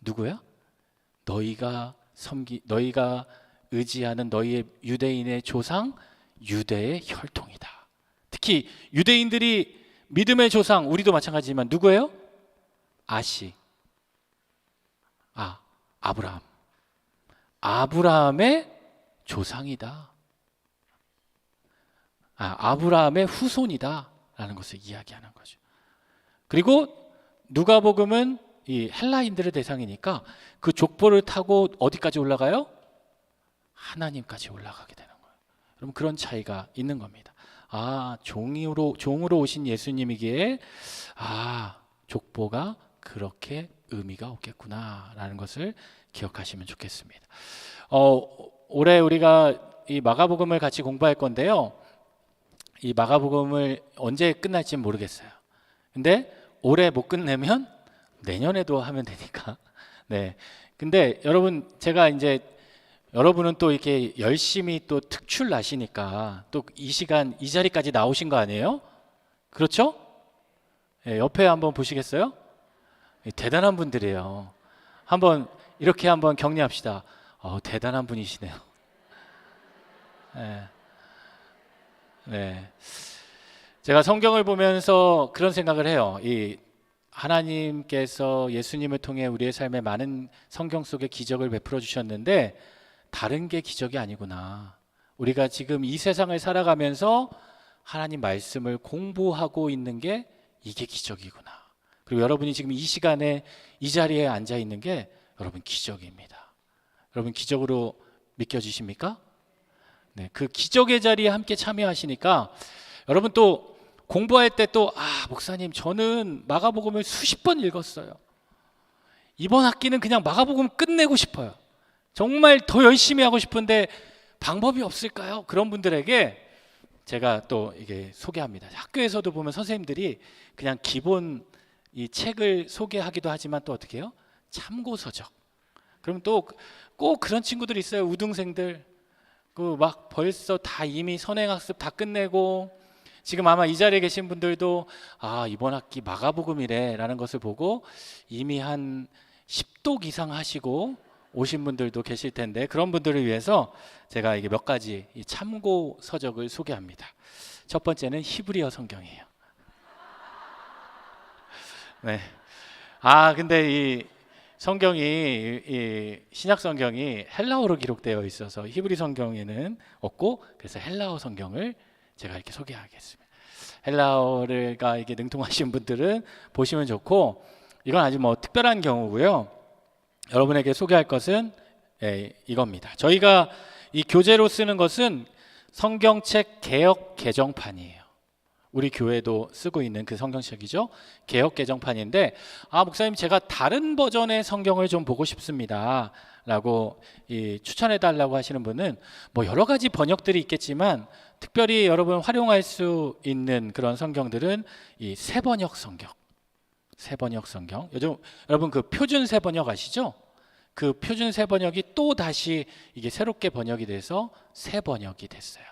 누구야? 너희가 의지하는 너희의 유대인의 조상 유대의 혈통이다. 특히 유대인들이 믿음의 조상, 우리도 마찬가지지만 누구예요? 아브라함. 아브라함의 조상이다. 아브라함의 후손이다 라는 것을 이야기하는 거죠. 그리고 누가복음은 이 헬라인들의 대상이니까 그 족보를 타고 어디까지 올라가요? 하나님까지 올라가게 되는 거예요. 여러분 그런 차이가 있는 겁니다. 종으로 오신 예수님이기에 족보가 그렇게 의미가 없겠구나 라는 것을 기억하시면 좋겠습니다. 올해 우리가 이 마가복음을 같이 공부할 건데요. 이 마가복음을 언제 끝날지 모르겠어요. 근데 올해 못 끝내면 내년에도 하면 되니까. 근데 여러분 제가 이제 여러분은 또 이렇게 열심히 또 특출 나시니까 또 이 시간 이 자리까지 나오신 거 아니에요? 그렇죠? 옆에 한번 보시겠어요? 대단한 분들이에요. 이렇게 한번 격려합시다. 대단한 분이시네요. 제가 성경을 보면서 그런 생각을 해요. 이 하나님께서 예수님을 통해 우리의 삶에 많은 성경 속의 기적을 베풀어 주셨는데 다른 게 기적이 아니구나. 우리가 지금 이 세상을 살아가면서 하나님 말씀을 공부하고 있는 게 이게 기적이구나. 그리고 여러분이 지금 이 시간에 이 자리에 앉아 있는 게 여러분 기적입니다. 여러분 기적으로 믿겨지십니까? 그 기적의 자리에 함께 참여하시니까 여러분 또 공부할 때 또 목사님 저는 마가복음을 수십 번 읽었어요. 이번 학기는 그냥 마가복음 끝내고 싶어요. 정말 더 열심히 하고 싶은데 방법이 없을까요? 그런 분들에게 제가 또 이게 소개합니다. 학교에서도 보면 선생님들이 그냥 기본 이 책을 소개하기도 하지만 또 어떻게 해요? 참고서적. 그럼 또 꼭 그런 친구들이 있어요. 우등생들. 그 막 벌써 다 이미 선행학습 다 끝내고 지금 아마 이 자리에 계신 분들도 아 이번 학기 마가복음이래라는 것을 보고 이미 한 10독 이상 하시고 오신 분들도 계실 텐데 그런 분들을 위해서 제가 이게 몇 가지 이 참고 서적을 소개합니다. 첫 번째는 히브리어 성경이에요. 네. 아 근데 이 성경이 이 신약 성경이 헬라어로 기록되어 있어서 히브리 성경에는 없고 그래서 헬라어 성경을 제가 이렇게 소개하겠습니다. 헬라어가 이게 능통하신 분들은 보시면 좋고 이건 아주 뭐 특별한 경우고요. 여러분에게 소개할 것은 이겁니다. 저희가 이 교재로 쓰는 것은 성경책 개역 개정판이에요. 우리 교회도 쓰고 있는 그 성경책이죠. 개역 개정판인데 아 목사님 제가 다른 버전의 성경을 좀 보고 싶습니다 라고 추천해 달라고 하시는 분은 뭐 여러 가지 번역들이 있겠지만 특별히 여러분 활용할 수 있는 그런 성경들은 이 새번역 성경, 새번역 성경. 요즘 여러분 그 표준 새번역 아시죠? 그 표준 새번역이 또 다시 이게 새롭게 번역이 돼서 새번역이 됐어요.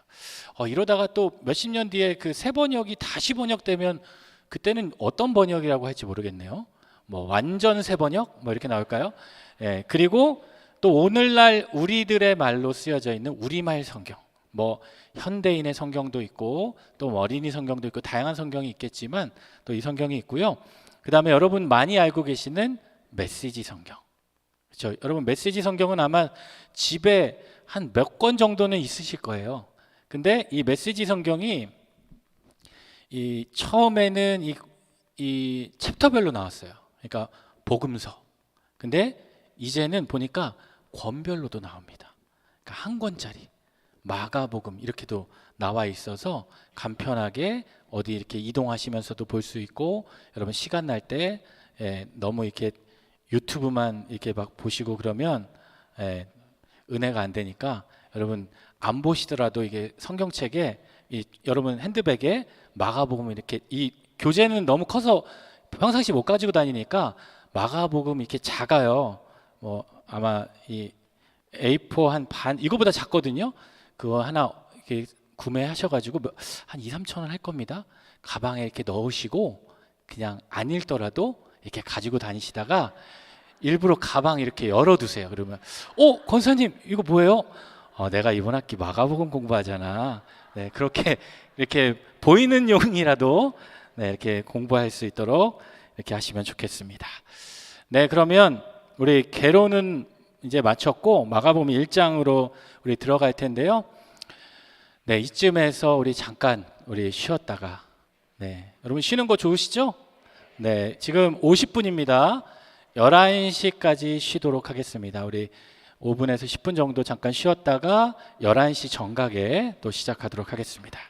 이러다가 또 몇십 년 뒤에 그 새번역이 다시 번역되면 그때는 어떤 번역이라고 할지 모르겠네요. 뭐 완전 새번역 뭐 이렇게 나올까요? 예, 그리고 또 오늘날 우리들의 말로 쓰여져 있는 우리말 성경. 뭐 현대인의 성경도 있고 또 어린이 성경도 있고 다양한 성경이 있겠지만 또 이 성경이 있고요. 그다음에 여러분 많이 알고 계시는 메시지 성경. 그렇죠? 여러분 메시지 성경은 아마 집에 한 몇 권 정도는 있으실 거예요. 근데 이 메시지 성경이 이 처음에는 이 챕터별로 나왔어요. 그러니까 복음서. 근데 이제는 보니까 권별로도 나옵니다. 그러니까 한 권짜리 마가복음 이렇게도 나와 있어서 간편하게 어디 이렇게 이동하시면서도 볼 수 있고 여러분 시간 날 때 너무 이렇게 유튜브만 이렇게 막 보시고 그러면 은혜가 안 되니까 여러분 안 보시더라도 이게 성경책에 여러분 핸드백에 마가복음 이렇게 이 교재는 너무 커서 평상시 못 가지고 다니니까 마가복음 이렇게 작아요. 뭐 아마 이 A4 한 반 이거보다 작거든요. 그거 하나 이렇게 구매하셔가지고 한 2, 3천 원 할 겁니다. 가방에 이렇게 넣으시고 그냥 안 읽더라도 이렇게 가지고 다니시다가 일부러 가방 이렇게 열어두세요. 그러면 권사님 이거 뭐예요? 내가 이번 학기 마가복음 공부하잖아. 네, 그렇게 이렇게 보이는 용이라도 네, 이렇게 공부할 수 있도록 이렇게 하시면 좋겠습니다. 네, 그러면 우리 개론은 이제 마쳤고 마가복음 1장으로 우리 들어갈 텐데요. 네, 이쯤에서 우리 잠깐 우리 쉬었다가 네, 여러분 쉬는 거 좋으시죠? 네, 지금 50분입니다. 11시까지 쉬도록 하겠습니다. 우리 5분에서 10분 정도 잠깐 쉬었다가 11시 정각에 또 시작하도록 하겠습니다.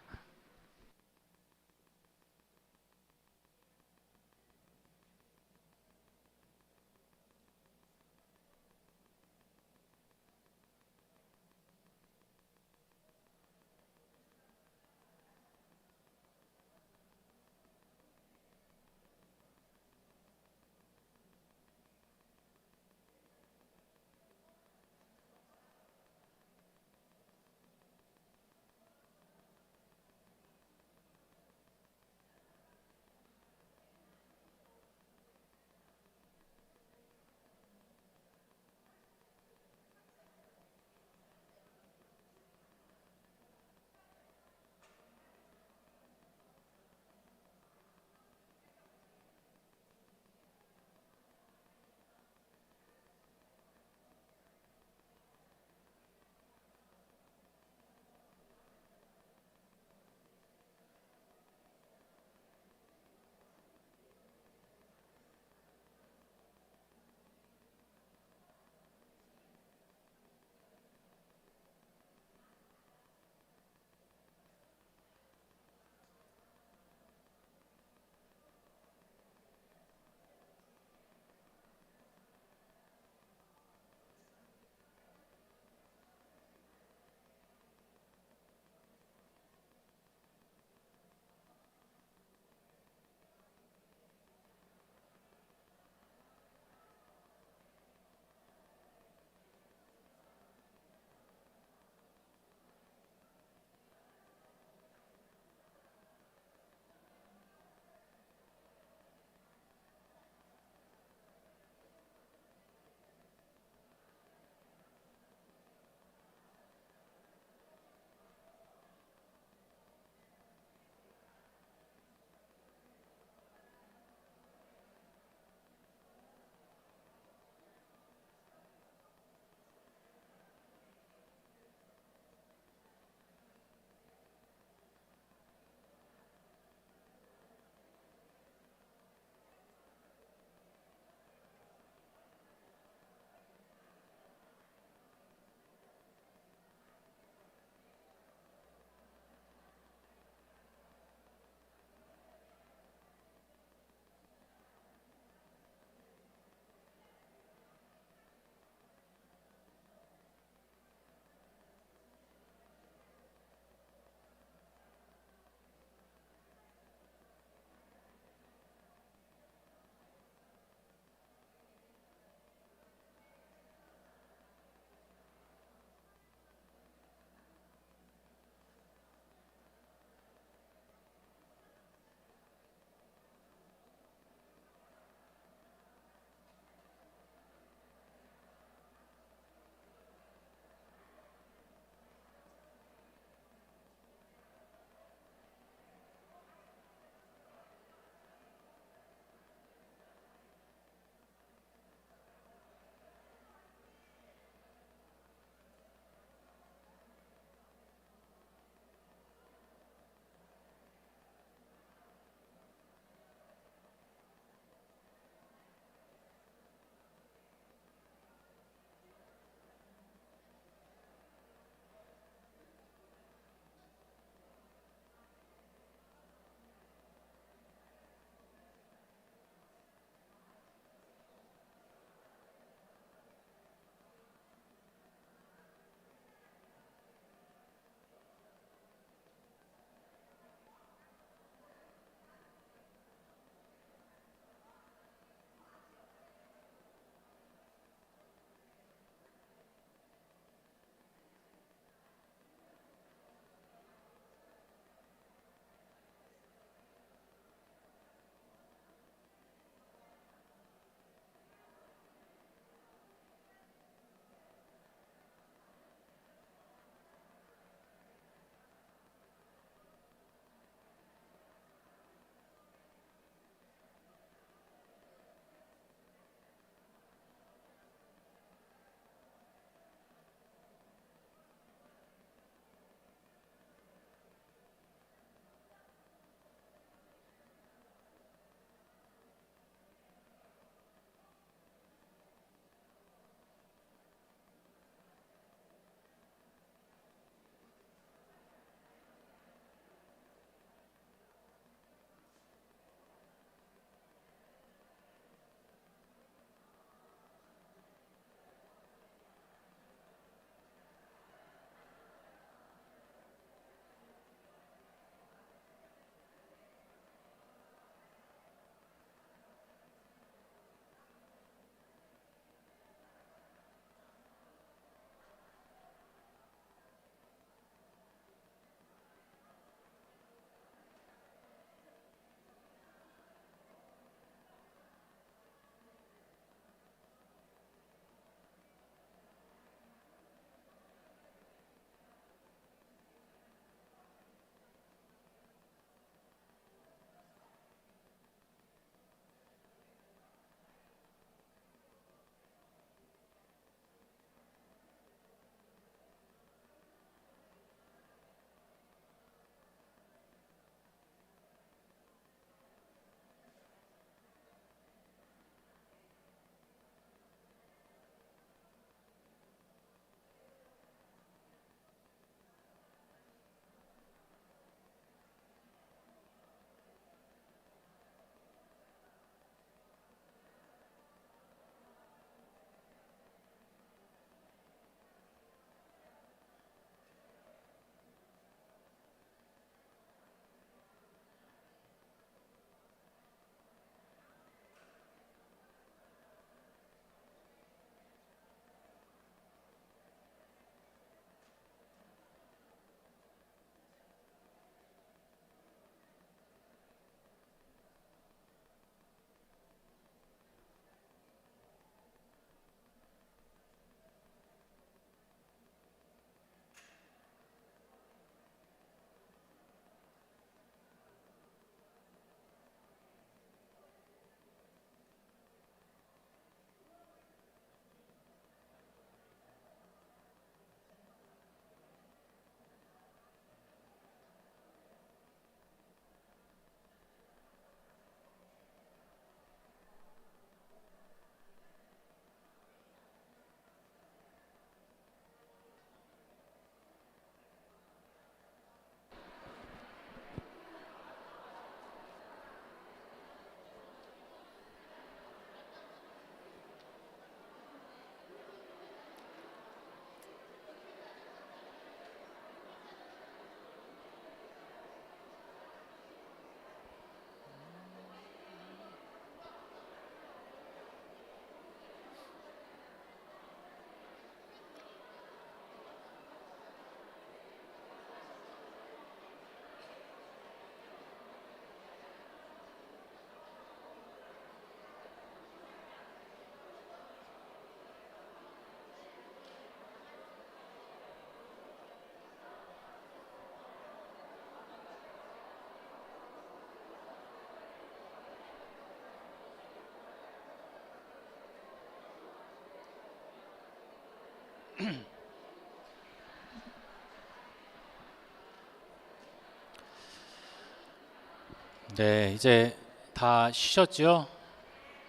네, 이제 다 쉬셨죠?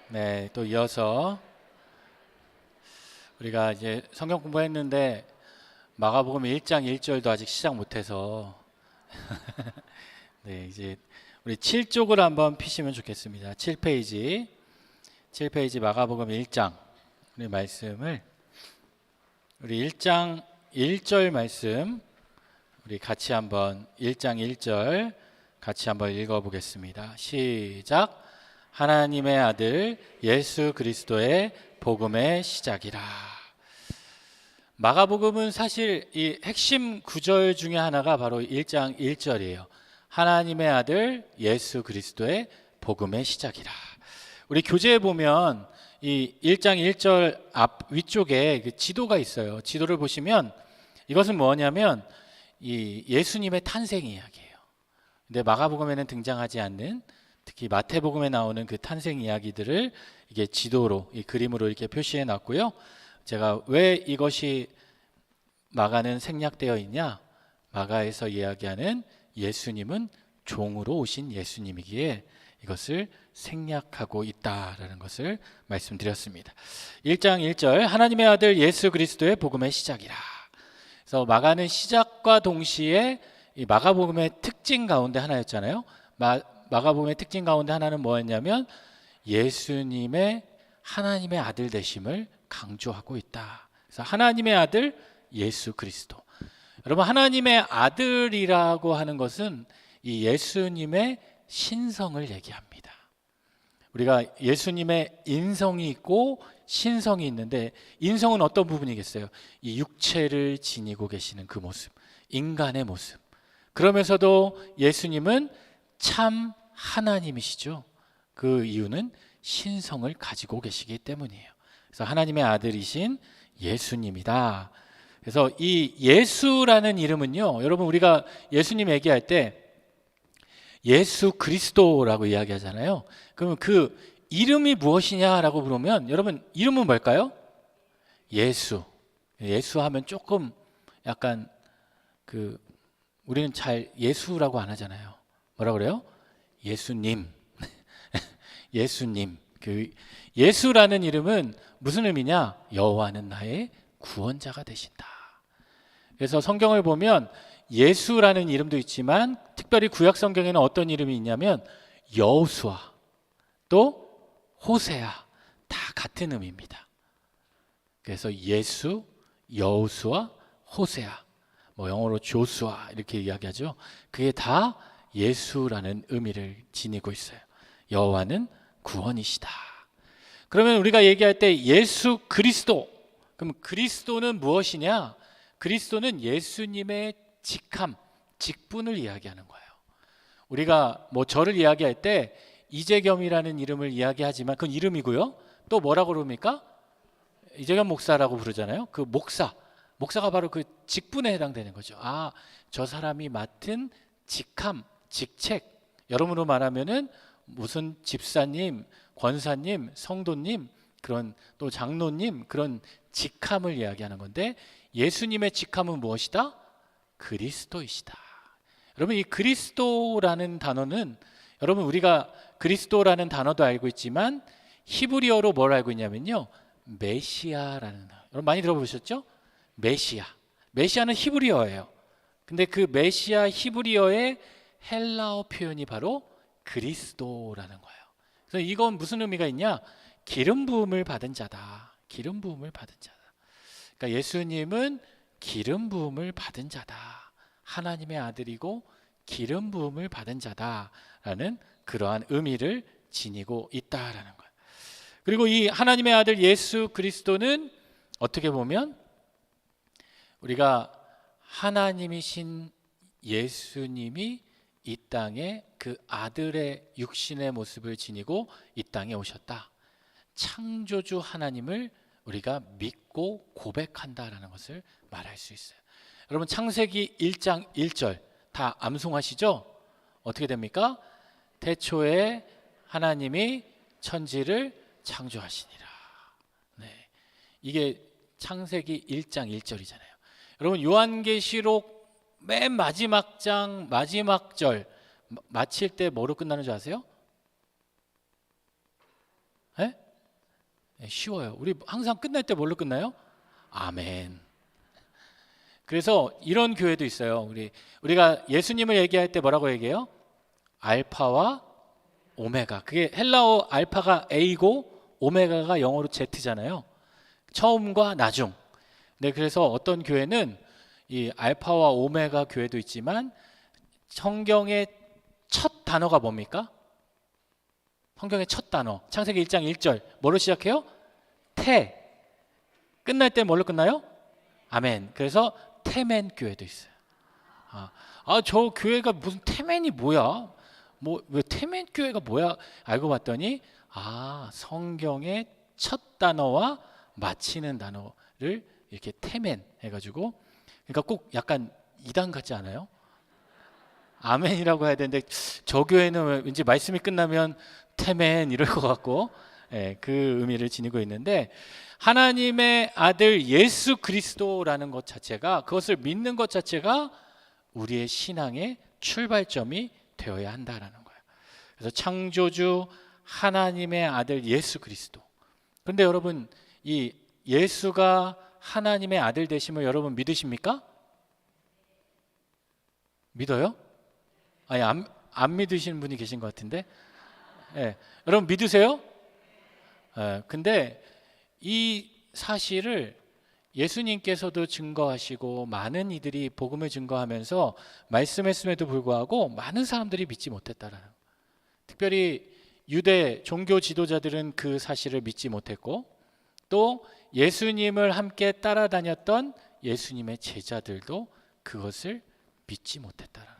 네, 또 이어서 우리가 이제 성경 공부했는데 마가복음 1장 1절도 아직 시작 못해서 네, 이제 우리 7쪽을 한번 피시면 좋겠습니다. 7페이지 마가복음 1장 우리 말씀을 우리 1장 1절 말씀 우리 같이 한번 1장 1절 같이 한번 읽어보겠습니다. 시작. 하나님의 아들 예수 그리스도의 복음의 시작이라. 마가복음은 사실 이 핵심 구절 중에 하나가 바로 1장 1절이에요. 하나님의 아들 예수 그리스도의 복음의 시작이라. 우리 교재에 보면 이 1장 1절 앞 위쪽에 그 지도가 있어요. 지도를 보시면 이것은 뭐냐면 이 예수님의 탄생 이야기예요. 근데 마가복음에는 등장하지 않는, 특히 마태복음에 나오는 그 탄생 이야기들을 이게 지도로, 이 그림으로 이렇게 표시해 놨고요. 제가 왜 이것이 마가는 생략되어 있냐? 마가에서 이야기하는 예수님은 종으로 오신 예수님이기에 이것을 생략하고 있다라는 것을 말씀드렸습니다. 1장 1절 하나님의 아들 예수 그리스도의 복음의 시작이라. 그래서 마가는 시작과 동시에 이 마가복음의 특징 가운데 하나였잖아요. 마가복음의 특징 가운데 하나는 뭐였냐면 예수님의 하나님의 아들 되심을 강조하고 있다. 그래서 하나님의 아들 예수 그리스도. 여러분, 하나님의 아들이라고 하는 것은 이 예수님의 신성을 얘기합니다. 우리가 예수님의 인성이 있고 신성이 있는데, 인성은 어떤 부분이겠어요? 이 육체를 지니고 계시는 그 모습, 인간의 모습. 그러면서도 예수님은 참 하나님이시죠. 그 이유는 신성을 가지고 계시기 때문이에요. 그래서 하나님의 아들이신 예수님이다. 그래서 이 예수라는 이름은요, 여러분, 우리가 예수님 얘기할 때 예수 그리스도라고 이야기하잖아요. 그러면 그 이름이 무엇이냐라고 물으면, 여러분, 이름은 뭘까요? 예수. 예수 하면 조금 약간 우리는 잘 예수라고 안 하잖아요. 뭐라 그래요? 예수님. 예수님. 그 예수라는 이름은 무슨 의미냐? 여호와는 나의 구원자가 되신다. 그래서 성경을 보면 예수라는 이름도 있지만 특별히 구약 성경에는 어떤 이름이 있냐면 여호수아 또 호세아, 다 같은 의미입니다. 그래서 예수, 여호수아, 호세아, 뭐 영어로 조수아 이렇게 이야기하죠. 그게 다 예수라는 의미를 지니고 있어요. 여호와는 구원이시다. 그러면 우리가 얘기할 때 예수 그리스도, 그럼 그리스도는 무엇이냐? 그리스도는 예수님의 직함, 직분을 이야기하는 거예요. 우리가 뭐 저를 이야기할 때 이재겸이라는 이름을 이야기하지만 그건 이름이고요. 또 뭐라고 그럽니까? 이재겸 목사라고 부르잖아요. 그 목사가 바로 그 직분에 해당되는 거죠. 아, 저 사람이 맡은 직함, 직책. 여러분으로 말하면은 무슨 집사님, 권사님, 성도님, 그런 또 장로님, 그런 직함을 이야기하는 건데, 예수님의 직함은 무엇이다? 그리스도이시다. 여러분, 이 그리스도라는 단어는, 여러분, 우리가 그리스도라는 단어도 알고 있지만 히브리어로 뭘 알고 있냐면요, 메시아라는 단어. 여러분 많이 들어보셨죠? 메시아는 히브리어예요. 근데 그 메시아 히브리어의 헬라어 표현이 바로 그리스도라는 거예요. 그래서 이건 무슨 의미가 있냐? 기름 부음을 받은 자다. 기름 부음을 받은 자다. 그러니까 예수님은 기름 부음을 받은 자다. 하나님의 아들이고 기름 부음을 받은 자다라는 그러한 의미를 지니고 있다라는 거예요. 그리고 이 하나님의 아들 예수 그리스도는 어떻게 보면 우리가 하나님이신 예수님이 이 땅에 그 아들의 육신의 모습을 지니고 이 땅에 오셨다. 창조주 하나님을 우리가 믿고 고백한다라는 것을 말할 수 있어요. 여러분, 창세기 1장 1절 다 암송하시죠? 어떻게 됩니까? 태초에 하나님이 천지를 창조하시니라. 네. 이게 창세기 1장 1절이잖아요. 여러분 요한계시록 맨 마지막 장 마지막 절 마칠 때 뭐로 끝나는 줄 아세요? 네? 네, 쉬워요. 우리 항상 끝날 때 뭘로 끝나요? 아멘. 그래서 이런 교회도 있어요. 우리가 예수님을 얘기할 때 뭐라고 얘기해요? 알파와 오메가. 그게 헬라어 알파가 A고 오메가가 영어로 Z잖아요. 처음과 나중. 네, 그래서 어떤 교회는 이 알파와 오메가 교회도 있지만 성경의 첫 단어가 뭡니까? 성경의 첫 단어 창세기 1장 1절 뭐로 시작해요? 태. 끝날 때 뭘로 끝나요? 아멘. 그래서 태멘 교회도 있어요. 저 교회가 무슨 태멘이 뭐야? 왜 태멘 교회가 뭐야? 알고 봤더니 성경의 첫 단어와 마치는 단어를 이렇게 태멘 해가지고, 그러니까 꼭 약간 이단 같지 않아요? 아멘이라고 해야 되는데 저 교회는 왠지 말씀이 끝나면 태멘 이럴 것 같고, 그 의미를 지니고 있는데, 하나님의 아들 예수 그리스도라는 것 자체가, 그것을 믿는 것 자체가 우리의 신앙의 출발점이 되어야 한다라는 거예요. 그래서 창조주 하나님의 아들 예수 그리스도. 그런데 여러분, 이 예수가 하나님의 아들 되심을 여러분 믿으십니까? 믿어요? 아니, 안 믿으시는 분이 계신 것 같은데. 여러분 믿으세요? 근데 이 사실을 예수님께서도 증거하시고 많은 이들이 복음을 증거하면서 말씀했음에도 불구하고 많은 사람들이 믿지 못했다라는, 특별히 유대 종교 지도자들은 그 사실을 믿지 못했고, 또 예수님을 함께 따라다녔던 예수님의 제자들도 그것을 믿지 못했다라는,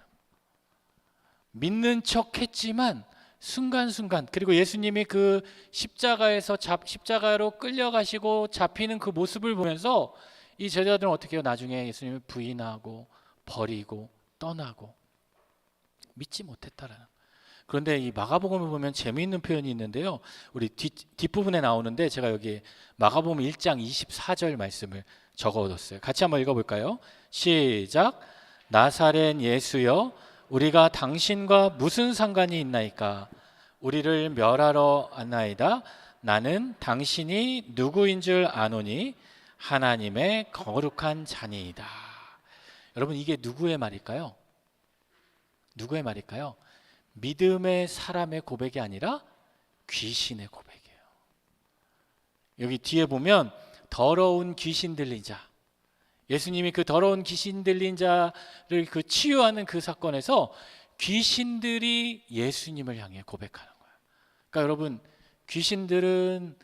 믿는 척 했지만 순간순간, 그리고 예수님이 그 십자가로 끌려가시고 잡히는 그 모습을 보면서 이 제자들은 어떻게 해요? 나중에 예수님을 부인하고 버리고 떠나고 믿지 못했다라는. 그런데 이 마가복음을 보면 재미있는 표현이 있는데요, 우리 뒷부분에 나오는데 제가 여기 마가복음 1장 24절 말씀을 적어뒀어요. 같이 한번 읽어볼까요? 시작. 나사렛 예수여, 우리가 당신과 무슨 상관이 있나이까? 우리를 멸하러 왔나이다. 나는 당신이 누구인 줄 아노니 하나님의 거룩한 자니이다. 여러분, 이게 누구의 말일까요? 누구의 말일까요? 믿음의 사람의 고백이 아니라 귀신의 고백이에요. 여기 뒤에 보면 더러운 귀신 들린 자, 예수님이 그 더러운 귀신 들린 자를 그 치유하는 그 사건에서 귀신들이 예수님을 향해 고백하는 거예요. 그러니까 여러분, 귀신들은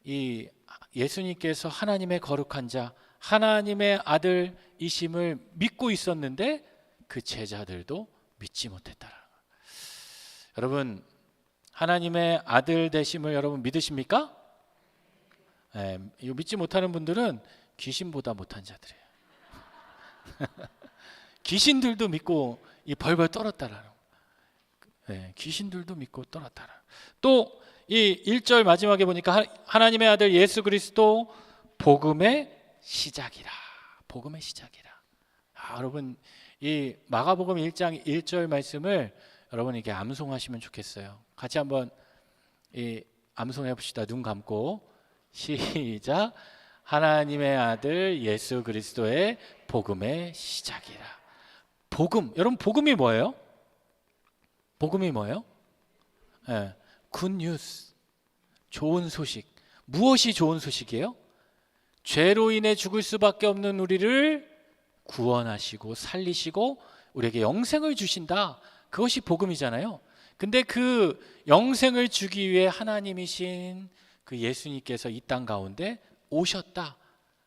이 예수님께서 하나님의 거룩한 자, 하나님의 아들이심을 믿고 있었는데 그 제자들도 믿지 못했다라는 거예요. 여러분, 하나님의 아들 되심을 여러분 믿으십니까? 이거 믿지 못하는 분들은 귀신보다 못한 자들이에요. 귀신들도 믿고 이 벌벌 떨었다라는, 귀신들도 믿고 떨었다라. 또 이 1절 마지막에 보니까 하나님의 아들 예수 그리스도 복음의 시작이라. 복음의 시작이라. 여러분, 이 마가복음 1장 1절 말씀을 여러분 이렇게 암송하시면 좋겠어요. 같이 한번 암송해 봅시다. 눈 감고 시작. 하나님의 아들 예수 그리스도의 복음의 시작이라. 복음, 여러분 복음이 뭐예요? 복음이 뭐예요? 굿뉴스, 좋은 소식. 무엇이 좋은 소식이에요? 죄로 인해 죽을 수밖에 없는 우리를 구원하시고 살리시고 우리에게 영생을 주신다. 그것이 복음이잖아요. 근데 그 영생을 주기 위해 하나님이신 그 예수님께서 이 땅 가운데 오셨다.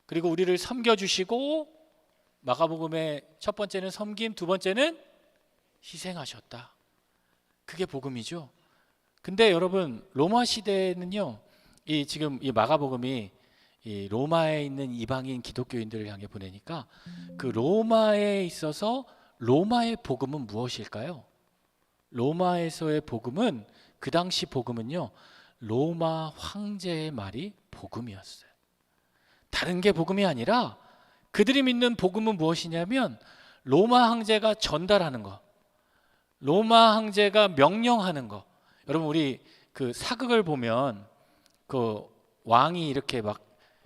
그리고 우리를 섬겨주시고, 마가복음의 첫 번째는 섬김, 두 번째는 희생하셨다. 그게 복음이죠. 근데 여러분, 로마 시대는요, 지금 이 마가복음이 이 로마에 있는 이방인 기독교인들을 향해 보내니까 그 로마에 있어서 로마의 복음은 무엇일까요? 로마에서의 복음은, 그 당시 복음은요, 로마 황제의 말이 복음이었어요. 다른 게 복음이 아니라 그들이 믿는 복음은 무엇이냐면 로마 황제가 전달하는 거, 로마 황제가 명령하는 거. 여러분 우리 그 사극을 보면 그 왕이 이렇게 막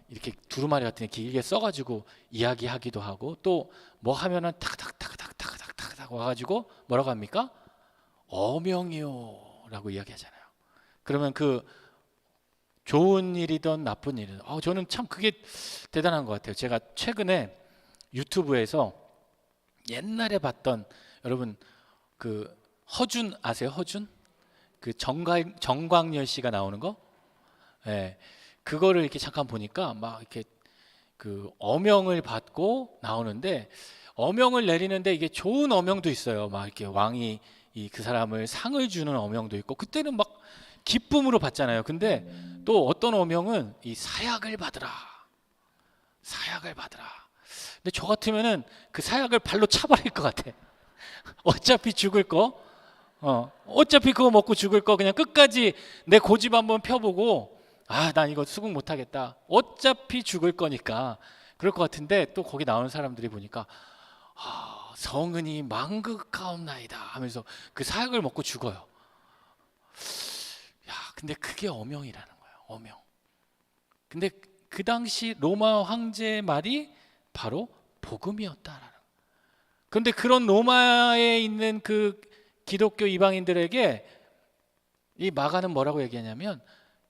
이렇게 두루마리 같은 게 길게 써가지고 이야기하기도 하고 또 뭐 하면은 탁탁탁탁탁탁탁탁 와가지고 뭐라고 합니까? 어명이요라고 이야기하잖아요. 그러면 그 좋은 일이든 나쁜 일이든 저는 참 그게 대단한 것 같아요. 제가 최근에 유튜브에서 옛날에 봤던 여러분 그 허준 아세요? 허준? 그 정광열 씨가 나오는 거? 예. 그거를 이렇게 잠깐 보니까 막 이렇게 그 어명을 받고 나오는데 어명을 내리는데 이게 좋은 어명도 있어요. 막 이렇게 왕이 그 사람을 상을 주는 어명도 있고 그때는 막 기쁨으로 받잖아요. 근데 또 어떤 어명은 이 사약을 받으라. 사약을 받으라. 근데 저 같으면은 그 사약을 발로 차버릴 것 같아. 어차피 죽을 거. 어차피 그거 먹고 죽을 거 그냥 끝까지 내 고집 한번 펴보고 난 이거 수긍 못하겠다. 어차피 죽을 거니까 그럴 것 같은데 또 거기 나오는 사람들이 보니까 성은이 망극하옵나이다 하면서 그 사약을 먹고 죽어요. 근데 그게 어명이라는 거예요. 어명. 근데 그 당시 로마 황제의 말이 바로 복음이었다라는. 그런데 그런 로마에 있는 그 기독교 이방인들에게 이 마가는 뭐라고 얘기하냐면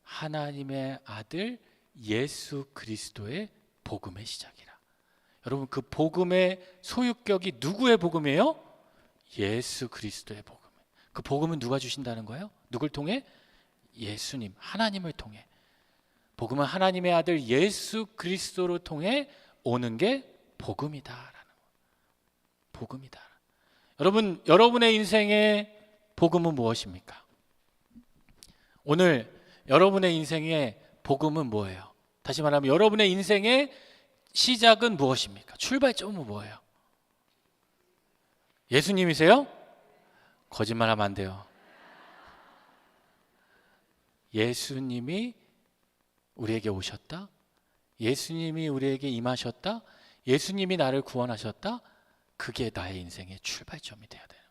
하나님의 아들 예수 그리스도의 복음의 시작이라. 여러분 그 복음의 소유격이 누구의 복음이에요? 예수 그리스도의 복음. 그 복음은 누가 주신다는 거예요? 누굴 통해? 예수님, 하나님을 통해. 복음은 하나님의 아들 예수 그리스도를 통해 오는 게 복음이다라는 거예요. 복음이다. 여러분, 여러분의 인생의 복음은 무엇입니까? 오늘 여러분의 인생의 복음은 뭐예요? 다시 말하면 여러분의 인생의 시작은 무엇입니까? 출발점은 뭐예요? 예수님이세요? 거짓말하면 안 돼요. 예수님이 우리에게 오셨다? 예수님이 우리에게 임하셨다? 예수님이 나를 구원하셨다? 그게 나의 인생의 출발점이 돼야 돼요.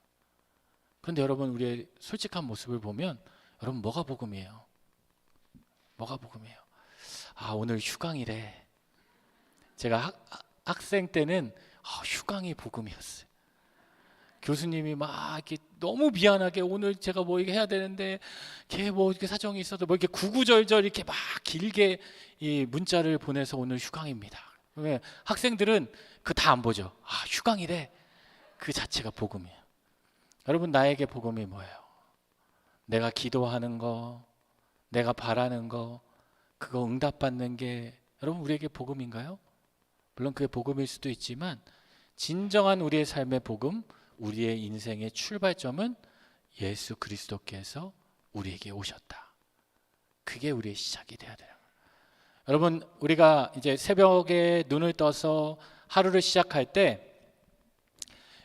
그런데 여러분 우리의 솔직한 모습을 보면 여러분 뭐가 복음이에요? 뭐가 복음이에요? 오늘 휴강이래. 제가 학생 때는 휴강이 복음이었어요. 교수님이 막 이렇게 너무 미안하게 오늘 제가 뭐 이게 해야 되는데 걔 뭐 이렇게 사정이 있어도 뭐 이렇게 구구절절 이렇게 막 길게 이 문자를 보내서 오늘 휴강입니다. 왜 학생들은 그 다 안 보죠. 휴강이래. 그 자체가 복음이에요. 여러분 나에게 복음이 뭐예요? 내가 기도하는 거, 내가 바라는 거, 그거 응답받는 게 여러분 우리에게 복음인가요? 물론 그게 복음일 수도 있지만 진정한 우리의 삶의 복음, 우리의 인생의 출발점은 예수 그리스도께서 우리에게 오셨다. 그게 우리의 시작이 돼야 돼요. 여러분 우리가 이제 새벽에 눈을 떠서 하루를 시작할 때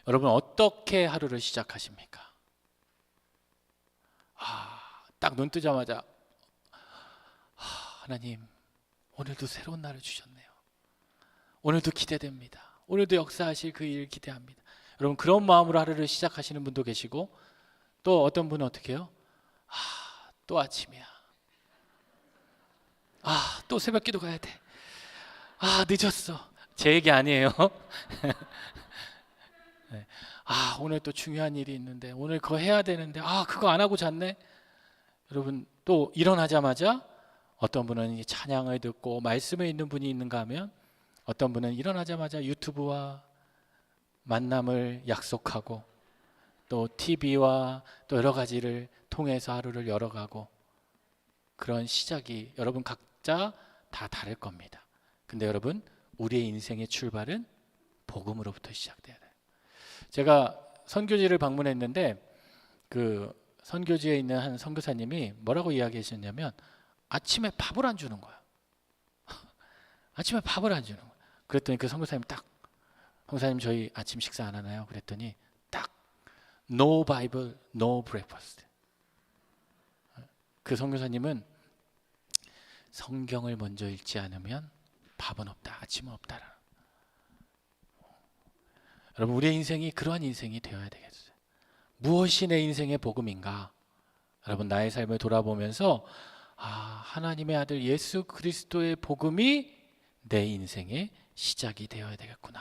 여러분 어떻게 하루를 시작하십니까? 딱 눈 뜨자마자 하나님 오늘도 새로운 날을 주셨네요. 오늘도 기대됩니다. 오늘도 역사하실 그 일 기대합니다. 여러분 그런 마음으로 하루를 시작하시는 분도 계시고 또 어떤 분은 어떻게 해요? 또 아침이야. 또 새벽 기도 가야 돼. 늦었어. 제 얘기 아니에요. 네. 오늘 또 중요한 일이 있는데 오늘 그거 해야 되는데 그거 안 하고 잤네. 여러분 또 일어나자마자 어떤 분은 찬양을 듣고 말씀에 있는 분이 있는가 하면 어떤 분은 일어나자마자 유튜브와 만남을 약속하고 또 TV와 또 여러 가지를 통해서 하루를 열어가고 그런 시작이 여러분 각자 다 다를 겁니다. 근데 여러분 우리의 인생의 출발은 복음으로부터 시작돼야 돼요. 제가 선교지를 방문했는데 그 선교지에 있는 한 선교사님이 뭐라고 이야기하셨냐면 아침에 밥을 안 주는 거야. 아침에 밥을 안 주는 거야. 그랬더니 그 선교사님 딱 선교사님 저희 아침 식사 안 하나요? 그랬더니 딱 No Bible, no breakfast. 그 선교사님은 성경을 먼저 읽지 않으면 밥은 없다, 아침은 없다. 여러분, 우리의 인생이 그러한 인생이 되어야 되겠어요. 무엇이 내 인생의 복음인가? 여러분, 나의 삶을 돌아보면서 하나님의 아들 예수 그리스도의 복음이 내 인생의 시작이 되어야 되겠구나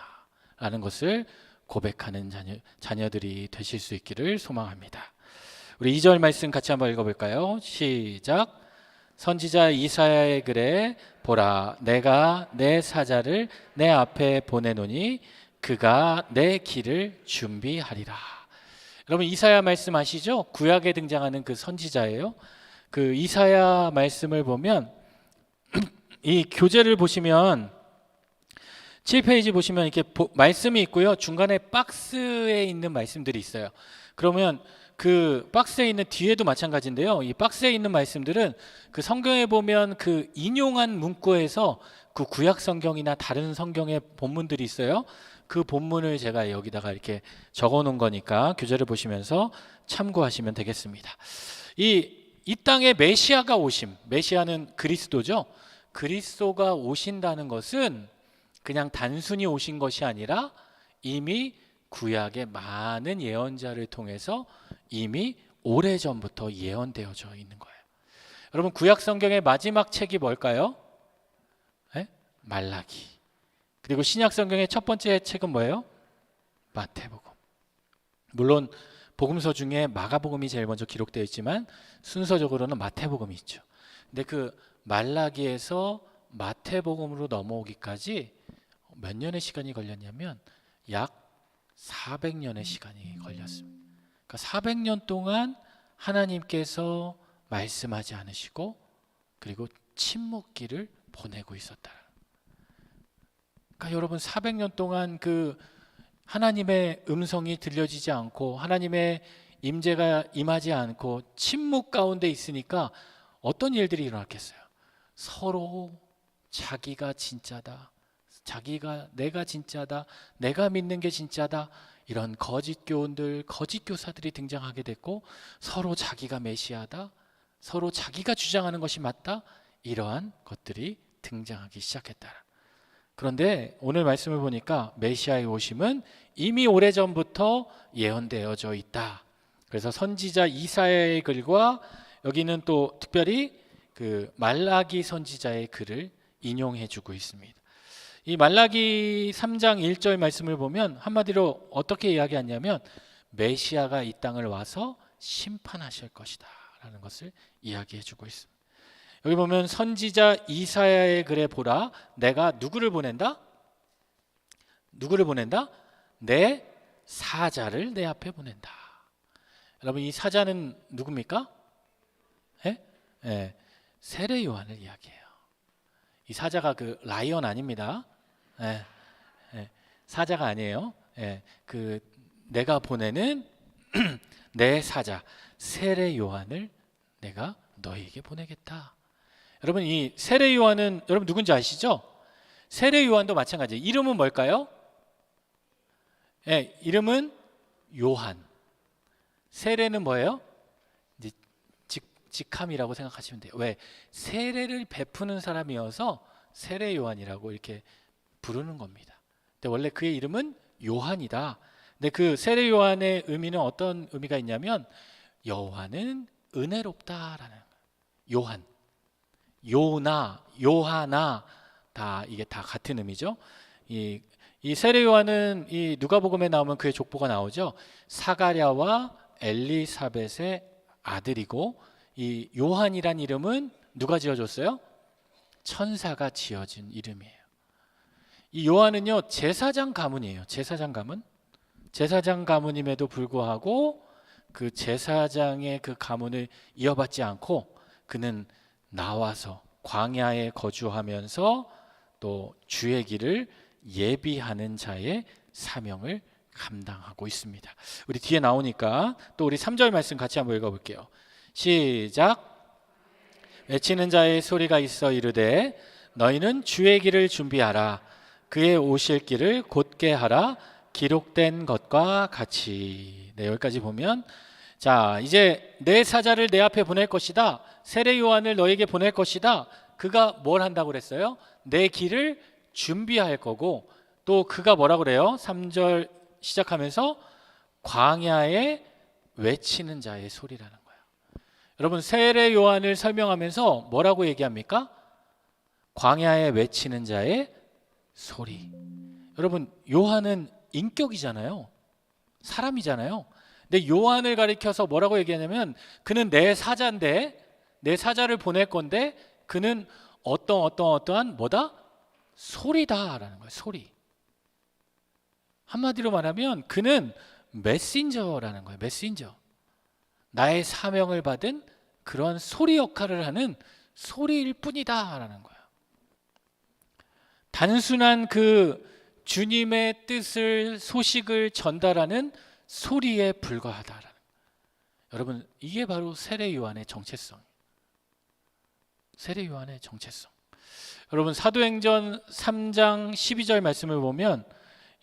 라는 것을 고백하는 자녀들이 되실 수 있기를 소망합니다. 우리 2절 말씀 같이 한번 읽어볼까요? 시작. 선지자 이사야의 글에 보라, 내가 내 사자를 내 앞에 보내노니 그가 내 길을 준비하리라. 여러분, 이사야 말씀 아시죠? 구약에 등장하는 그 선지자예요. 그 이사야 말씀을 보면 이 교재를 보시면 7페이지 보시면 이렇게 말씀이 있고요. 중간에 박스에 있는 말씀들이 있어요. 그러면 그 박스에 있는 뒤에도 마찬가지인데요. 이 박스에 있는 말씀들은 그 성경에 보면 그 인용한 문구에서 그 구약 성경이나 다른 성경의 본문들이 있어요. 그 본문을 제가 여기다가 이렇게 적어 놓은 거니까 교재를 보시면서 참고하시면 되겠습니다. 이 땅에 메시아가 오심, 메시아는 그리스도죠. 그리스도가 오신다는 것은 그냥 단순히 오신 것이 아니라 이미 구약의 많은 예언자를 통해서 이미 오래전부터 예언되어져 있는 거예요. 여러분, 구약 성경의 마지막 책이 뭘까요? 말라기. 그리고 신약 성경의 첫 번째 책은 뭐예요? 마태복음. 물론 복음서 중에 마가복음이 제일 먼저 기록되어 있지만 순서적으로는 마태복음이 있죠. 근데 그 말라기에서 마태복음으로 넘어오기까지 몇 년의 시간이 걸렸냐면 약 400년의 시간이 걸렸습니다. 그러니까 400년 동안 하나님께서 말씀하지 않으시고 그리고 침묵기를 보내고 있었다. 그러니까 여러분, 400년 동안 그 하나님의 음성이 들려지지 않고 하나님의 임재가 임하지 않고 침묵 가운데 있으니까 어떤 일들이 일어났겠어요? 서로 자기가 진짜다, 내가 진짜다, 내가 믿는 게 진짜다, 이런 거짓 교훈들, 거짓 교사들이 등장하게 됐고 서로 자기가 메시아다, 서로 자기가 주장하는 것이 맞다, 이러한 것들이 등장하기 시작했다. 그런데 오늘 말씀을 보니까 메시아의 오심은 이미 오래전부터 예언되어져 있다. 그래서 선지자 이사야의 글과 여기는 또 특별히 그 말라기 선지자의 글을 인용해 주고 있습니다. 이 말라기 3장 1절 말씀을 보면 한마디로 어떻게 이야기하냐면 메시아가 이 땅을 와서 심판하실 것이다 라는 것을 이야기해 주고 있습니다. 여기 보면 선지자 이사야의 글에 보라, 내가 누구를 보낸다? 누구를 보낸다? 내 사자를 내 앞에 보낸다. 여러분, 이 사자는 누굽니까? 세례 요한을 이야기해요. 이 사자가 그 라이언 아닙니다. 사자가 아니에요. 그 내가 보내는 내 사자 세례 요한을 내가 너희에게 보내겠다. 여러분, 이 세례 요한은 여러분 누군지 아시죠? 세례 요한도 마찬가지예요. 이름은 뭘까요? 이름은 요한. 세례는 뭐예요? 이제 직함이라고 생각하시면 돼요. 왜? 세례를 베푸는 사람이어서 세례 요한이라고 이렇게 부르는 겁니다. 근데 원래 그의 이름은 요한이다. 근데 그 세례 요한의 의미는 어떤 의미가 있냐면 여호와는 은혜롭다라는 거예요. 요한, 요나, 요하나 다 이게 다 같은 의미죠. 이 세례 요한은 이 누가복음에 나오면 그의 족보가 나오죠. 사가랴와 엘리사벳의 아들이고 이 요한이란 이름은 누가 지어줬어요? 천사가 지어준 이름이에요. 이 요한은요 제사장 가문이에요. 제사장 가문. 제사장 가문임에도 불구하고 그 제사장의 그 가문을 이어받지 않고 그는 나와서 광야에 거주하면서 또 주의 길을 예비하는 자의 사명을 감당하고 있습니다. 우리 뒤에 나오니까 또 우리 3절 말씀 같이 한번 읽어볼게요. 시작. 외치는 자의 소리가 있어 이르되 너희는 주의 길을 준비하라. 그의 오실 길을 곧게 하라. 기록된 것과 같이. 네, 여기까지 보면 자, 이제 내 사자를 내 앞에 보낼 것이다. 세례 요한을 너에게 보낼 것이다. 그가 뭘 한다고 그랬어요? 내 길을 준비할 거고, 또 그가 뭐라 그래요? 3절 시작하면서 광야에 외치는 자의 소리라는 거예요. 여러분, 세례 요한을 설명하면서 뭐라고 얘기합니까? 광야에 외치는 자의 소리. 여러분, 요한은 인격이잖아요. 사람이잖아요. 근데 요한을 가리켜서 뭐라고 얘기하냐면, 그는 내 사자인데, 내 사자를 보낼 건데, 그는 어떠한 뭐다? 소리다라는 거예요. 소리. 한마디로 말하면 그는 메신저라는 거예요. 메신저. 나의 사명을 받은 그런 소리 역할을 하는 소리일 뿐이다라는 거예요. 단순한 그 주님의 뜻을, 소식을 전달하는 소리에 불과하다라는 거예요. 여러분, 이게 바로 세례 요한의 정체성. 세례 요한의 정체성. 여러분, 사도행전 3장 12절 말씀을 보면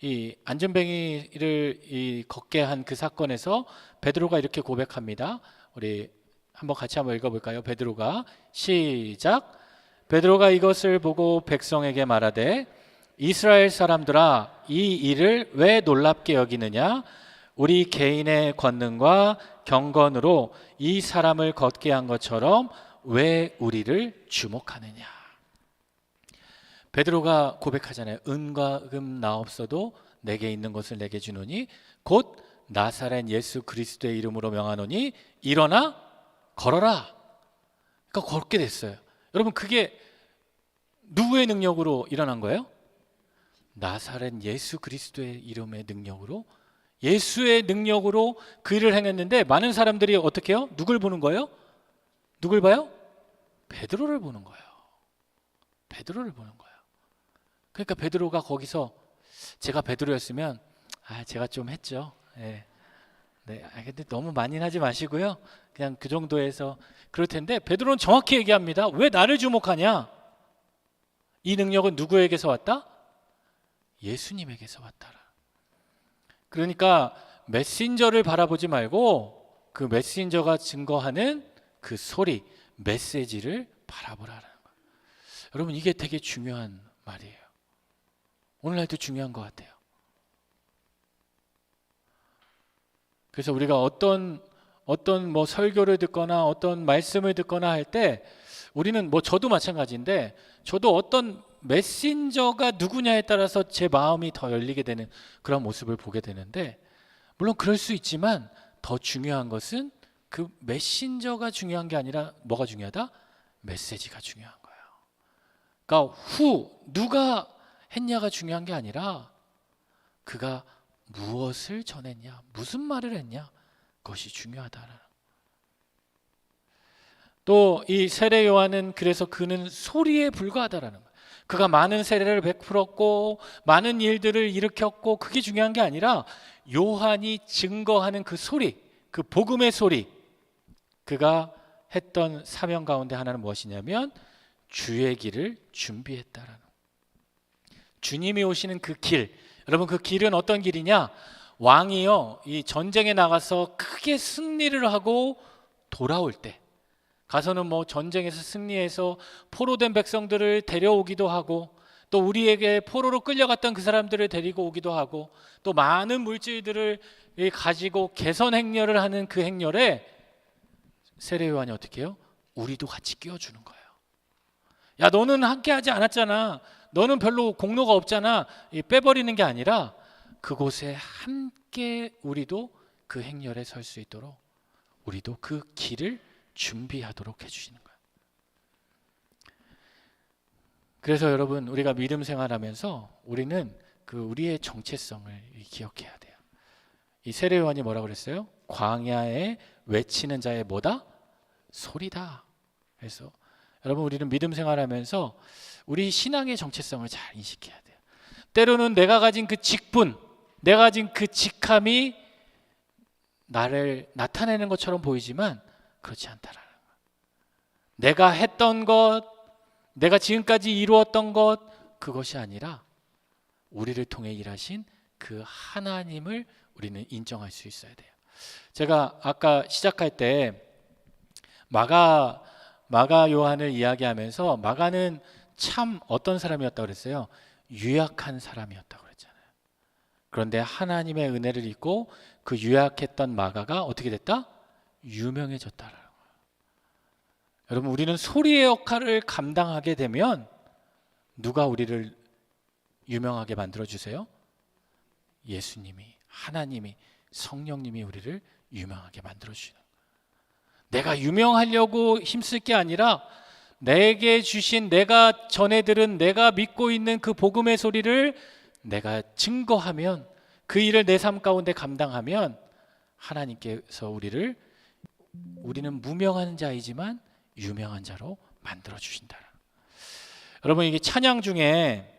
이 안전뱅이를 걷게 한 그 사건에서 베드로가 이렇게 고백합니다. 우리 같이 한번 읽어볼까요? 베드로가 시작. 베드로가 이것을 보고 백성에게 말하되 이스라엘 사람들아, 이 일을 왜 놀랍게 여기느냐? 우리 개인의 권능과 경건으로 이 사람을 걷게 한 것처럼 왜 우리를 주목하느냐? 베드로가 고백하잖아요. 은과 금 나 없어도 내게 있는 것을 내게 주노니 곧 나사렛 예수 그리스도의 이름으로 명하노니 일어나 걸어라. 그러니까 걷게 됐어요. 여러분, 그게 누구의 능력으로 일어난 거예요? 나사렛 예수 그리스도의 이름의 능력으로, 예수의 능력으로 그 일을 행했는데, 많은 사람들이 어떻게 해요? 누굴 보는 거예요? 누굴 봐요? 베드로를 보는 거예요. 베드로를 보는 거예요. 그러니까 베드로가 거기서, 제가 베드로였으면 제가 좀 했죠. 네. 근데 너무 많이는 하지 마시고요. 그냥 그 정도에서 그럴 텐데, 베드로는 정확히 얘기합니다. 왜 나를 주목하냐? 이 능력은 누구에게서 왔다? 예수님에게서 왔다라. 그러니까 메신저를 바라보지 말고 그 메신저가 증거하는 그 소리, 메시지를 바라보라는 거예요. 여러분, 이게 되게 중요한 말이에요. 오늘날도 중요한 것 같아요. 그래서 우리가 어떤 뭐 설교를 듣거나 어떤 말씀을 듣거나 할 때, 우리는 저도 마찬가지인데, 저도 어떤 메신저가 누구냐에 따라서 제 마음이 더 열리게 되는 그런 모습을 보게 되는데, 물론 그럴 수 있지만 더 중요한 것은 그 메신저가 중요한 게 아니라 뭐가 중요하다? 메시지가 중요한 거예요. 그러니까 누가 했냐가 중요한 게 아니라 그가 무엇을 전했냐, 무슨 말을 했냐, 그것이 중요하다라는. 또 이 세례 요한은 그래서 그는 소리에 불과하다라는 거예요. 그가 많은 세례를 베풀었고 많은 일들을 일으켰고, 그게 중요한 게 아니라 요한이 증거하는 그 소리, 그 복음의 소리, 그가 했던 사명 가운데 하나는 무엇이냐면 주의 길을 준비했다라는 거예요. 주님이 오시는 그 길, 여러분, 그 길은 어떤 길이냐? 왕이요, 이 전쟁에 나가서 크게 승리를 하고 돌아올 때, 가서는 뭐 전쟁에서 승리해서 포로된 백성들을 데려오기도 하고, 또 우리에게 포로로 끌려갔던 그 사람들을 데리고 오기도 하고, 또 많은 물질들을 가지고 개선 행렬을 하는 그 행렬에 세례 요한이 어떻게 해요? 우리도 같이 끼워주는 거예요. 야, 너는 함께 하지 않았잖아, 너는 별로 공로가 없잖아, 빼버리는 게 아니라 그곳에 함께 우리도 그 행렬에 설 수 있도록 우리도 그 길을 준비하도록 해주시는 거예요. 그래서 여러분, 우리가 믿음 생활하면서 우리는 그 우리의 정체성을 기억해야 돼요. 이 세례 요한이 뭐라고 그랬어요? 광야에 외치는 자의 뭐다? 소리다. 그래서 여러분, 우리는 믿음 생활하면서 우리 신앙의 정체성을 잘 인식해야 돼요. 때로는 내가 가진 그 직분, 내가 가진 그 직함이 나를 나타내는 것처럼 보이지만 그렇지 않다라는 거예요. 내가 했던 것, 내가 지금까지 이루었던 것, 그것이 아니라 우리를 통해 일하신 그 하나님을 우리는 인정할 수 있어야 돼요. 제가 아까 시작할 때 마가 요한을 이야기하면서, 마가는 참 어떤 사람이었다고 그랬어요? 유약한 사람이었다고 그랬잖아요. 그런데 하나님의 은혜를 입고 그 유약했던 마가가 어떻게 됐다? 유명해졌다라는 거예요. 여러분, 우리는 소리의 역할을 감당하게 되면 누가 우리를 유명하게 만들어주세요? 예수님이, 하나님이, 성령님이 우리를 유명하게 만들어주시는 거예요. 내가 유명하려고 힘쓸 게 아니라 내게 주신, 내가 전해 들은, 내가 믿고 있는 그 복음의 소리를 내가 증거하면, 그 일을 내 삶 가운데 감당하면 하나님께서 우리는 무명한 자이지만 유명한 자로 만들어 주신다. 여러분, 이게 찬양 중에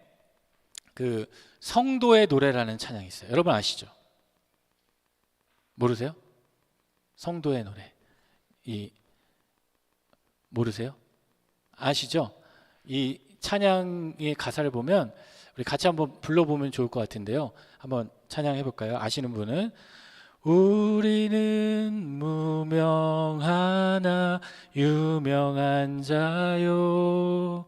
그 성도의 노래라는 찬양이 있어요. 여러분 아시죠? 모르세요? 성도의 노래. 모르세요? 아시죠? 이 찬양의 가사를 보면 우리 같이 한번 불러보면 좋을 것 같은데요. 한번 찬양해 볼까요? 아시는 분은 우리는 무명하나 유명한 자요,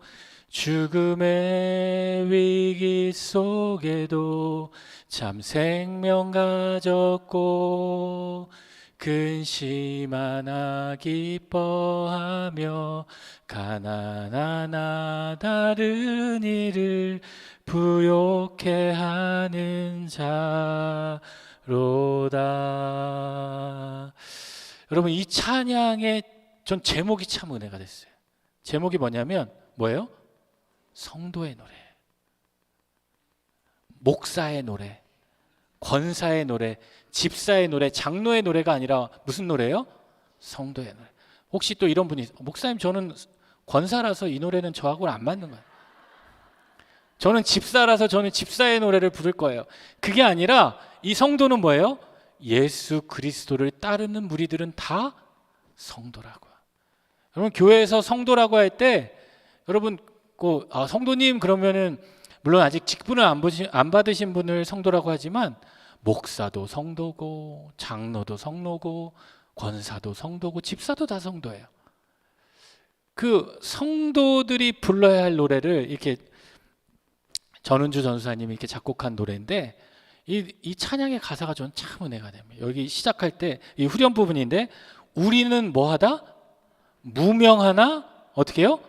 죽음의 위기 속에도 참 생명 가졌고 근심 하나 기뻐하며 가난하나 다른 이를 부욕해 하는 자로다. 여러분, 이 찬양의 전 제목이 참 은혜가 됐어요. 제목이 뭐냐면 뭐예요? 성도의 노래, 목사의 노래, 권사의 노래, 집사의 노래, 장로의 노래가 아니라 무슨 노래예요? 성도의 노래. 혹시 또 이런 분이, 목사님 저는 권사라서 이 노래는 저하고는 안 맞는 거예요. 저는 집사라서 저는 집사의 노래를 부를 거예요. 그게 아니라 이 성도는 뭐예요? 예수 그리스도를 따르는 무리들은 다 성도라고요. 여러분, 교회에서 성도라고 할 때 여러분 성도님 그러면은 물론 아직 직분을 안 받으신 분을 성도라고 하지만 목사도 성도고 장로도 성도고 권사도 성도고 집사도 다 성도예요. 그 성도들이 불러야 할 노래를 이렇게 전은주 전수사님이 이렇게 작곡한 노래인데 이 찬양의 가사가 저는 참 은혜가 됩니다. 여기 시작할 때 이 후렴 부분인데 우리는 뭐하다? 무명하나 어떻게 해요?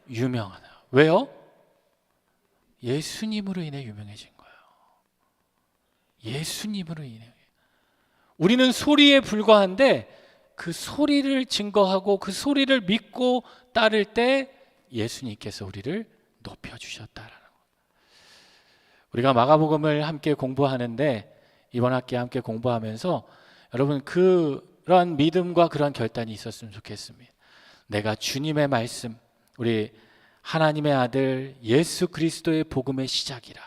유명하다. 왜요? 예수님으로 인해 유명해진 거예요. 예수님으로 인해. 우리는 소리에 불과한데 그 소리를 증거하고 그 소리를 믿고 따를 때 예수님께서 우리를 높여주셨다라는 거예요. 우리가 마가복음을 함께 공부하는데 이번 학기에 함께 공부하면서 여러분 그러한 믿음과 그러한 결단이 있었으면 좋겠습니다. 내가 주님의 말씀, 우리 하나님의 아들 예수 그리스도의 복음의 시작이라,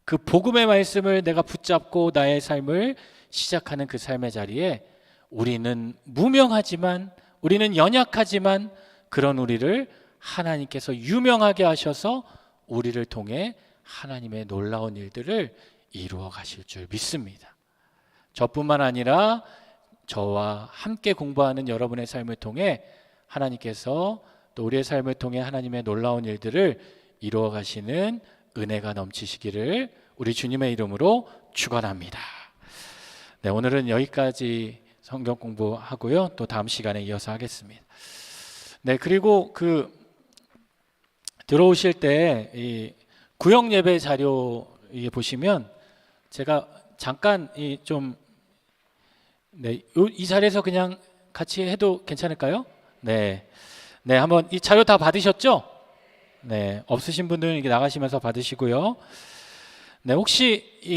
그 복음의 말씀을 내가 붙잡고 나의 삶을 시작하는 그 삶의 자리에 우리는 무명하지만, 우리는 연약하지만 그런 우리를 하나님께서 유명하게 하셔서 우리를 통해 하나님의 놀라운 일들을 이루어 가실 줄 믿습니다. 저뿐만 아니라 저와 함께 공부하는 여러분의 삶을 통해 하나님께서 또 우리의 삶을 통해 하나님의 놀라운 일들을 이루어 가시는 은혜가 넘치시기를 우리 주님의 이름으로 축원합니다. 네, 오늘은 여기까지 성경 공부하고요. 또 다음 시간에 이어서 하겠습니다. 네, 그리고 들어오실 때 이 구역 예배 자료 보시면 제가 잠깐 이 자리에서 그냥 같이 해도 괜찮을까요? 네, 한번 이 자료 다 받으셨죠? 네, 없으신 분들은 이렇게 나가시면서 받으시고요. 네, 혹시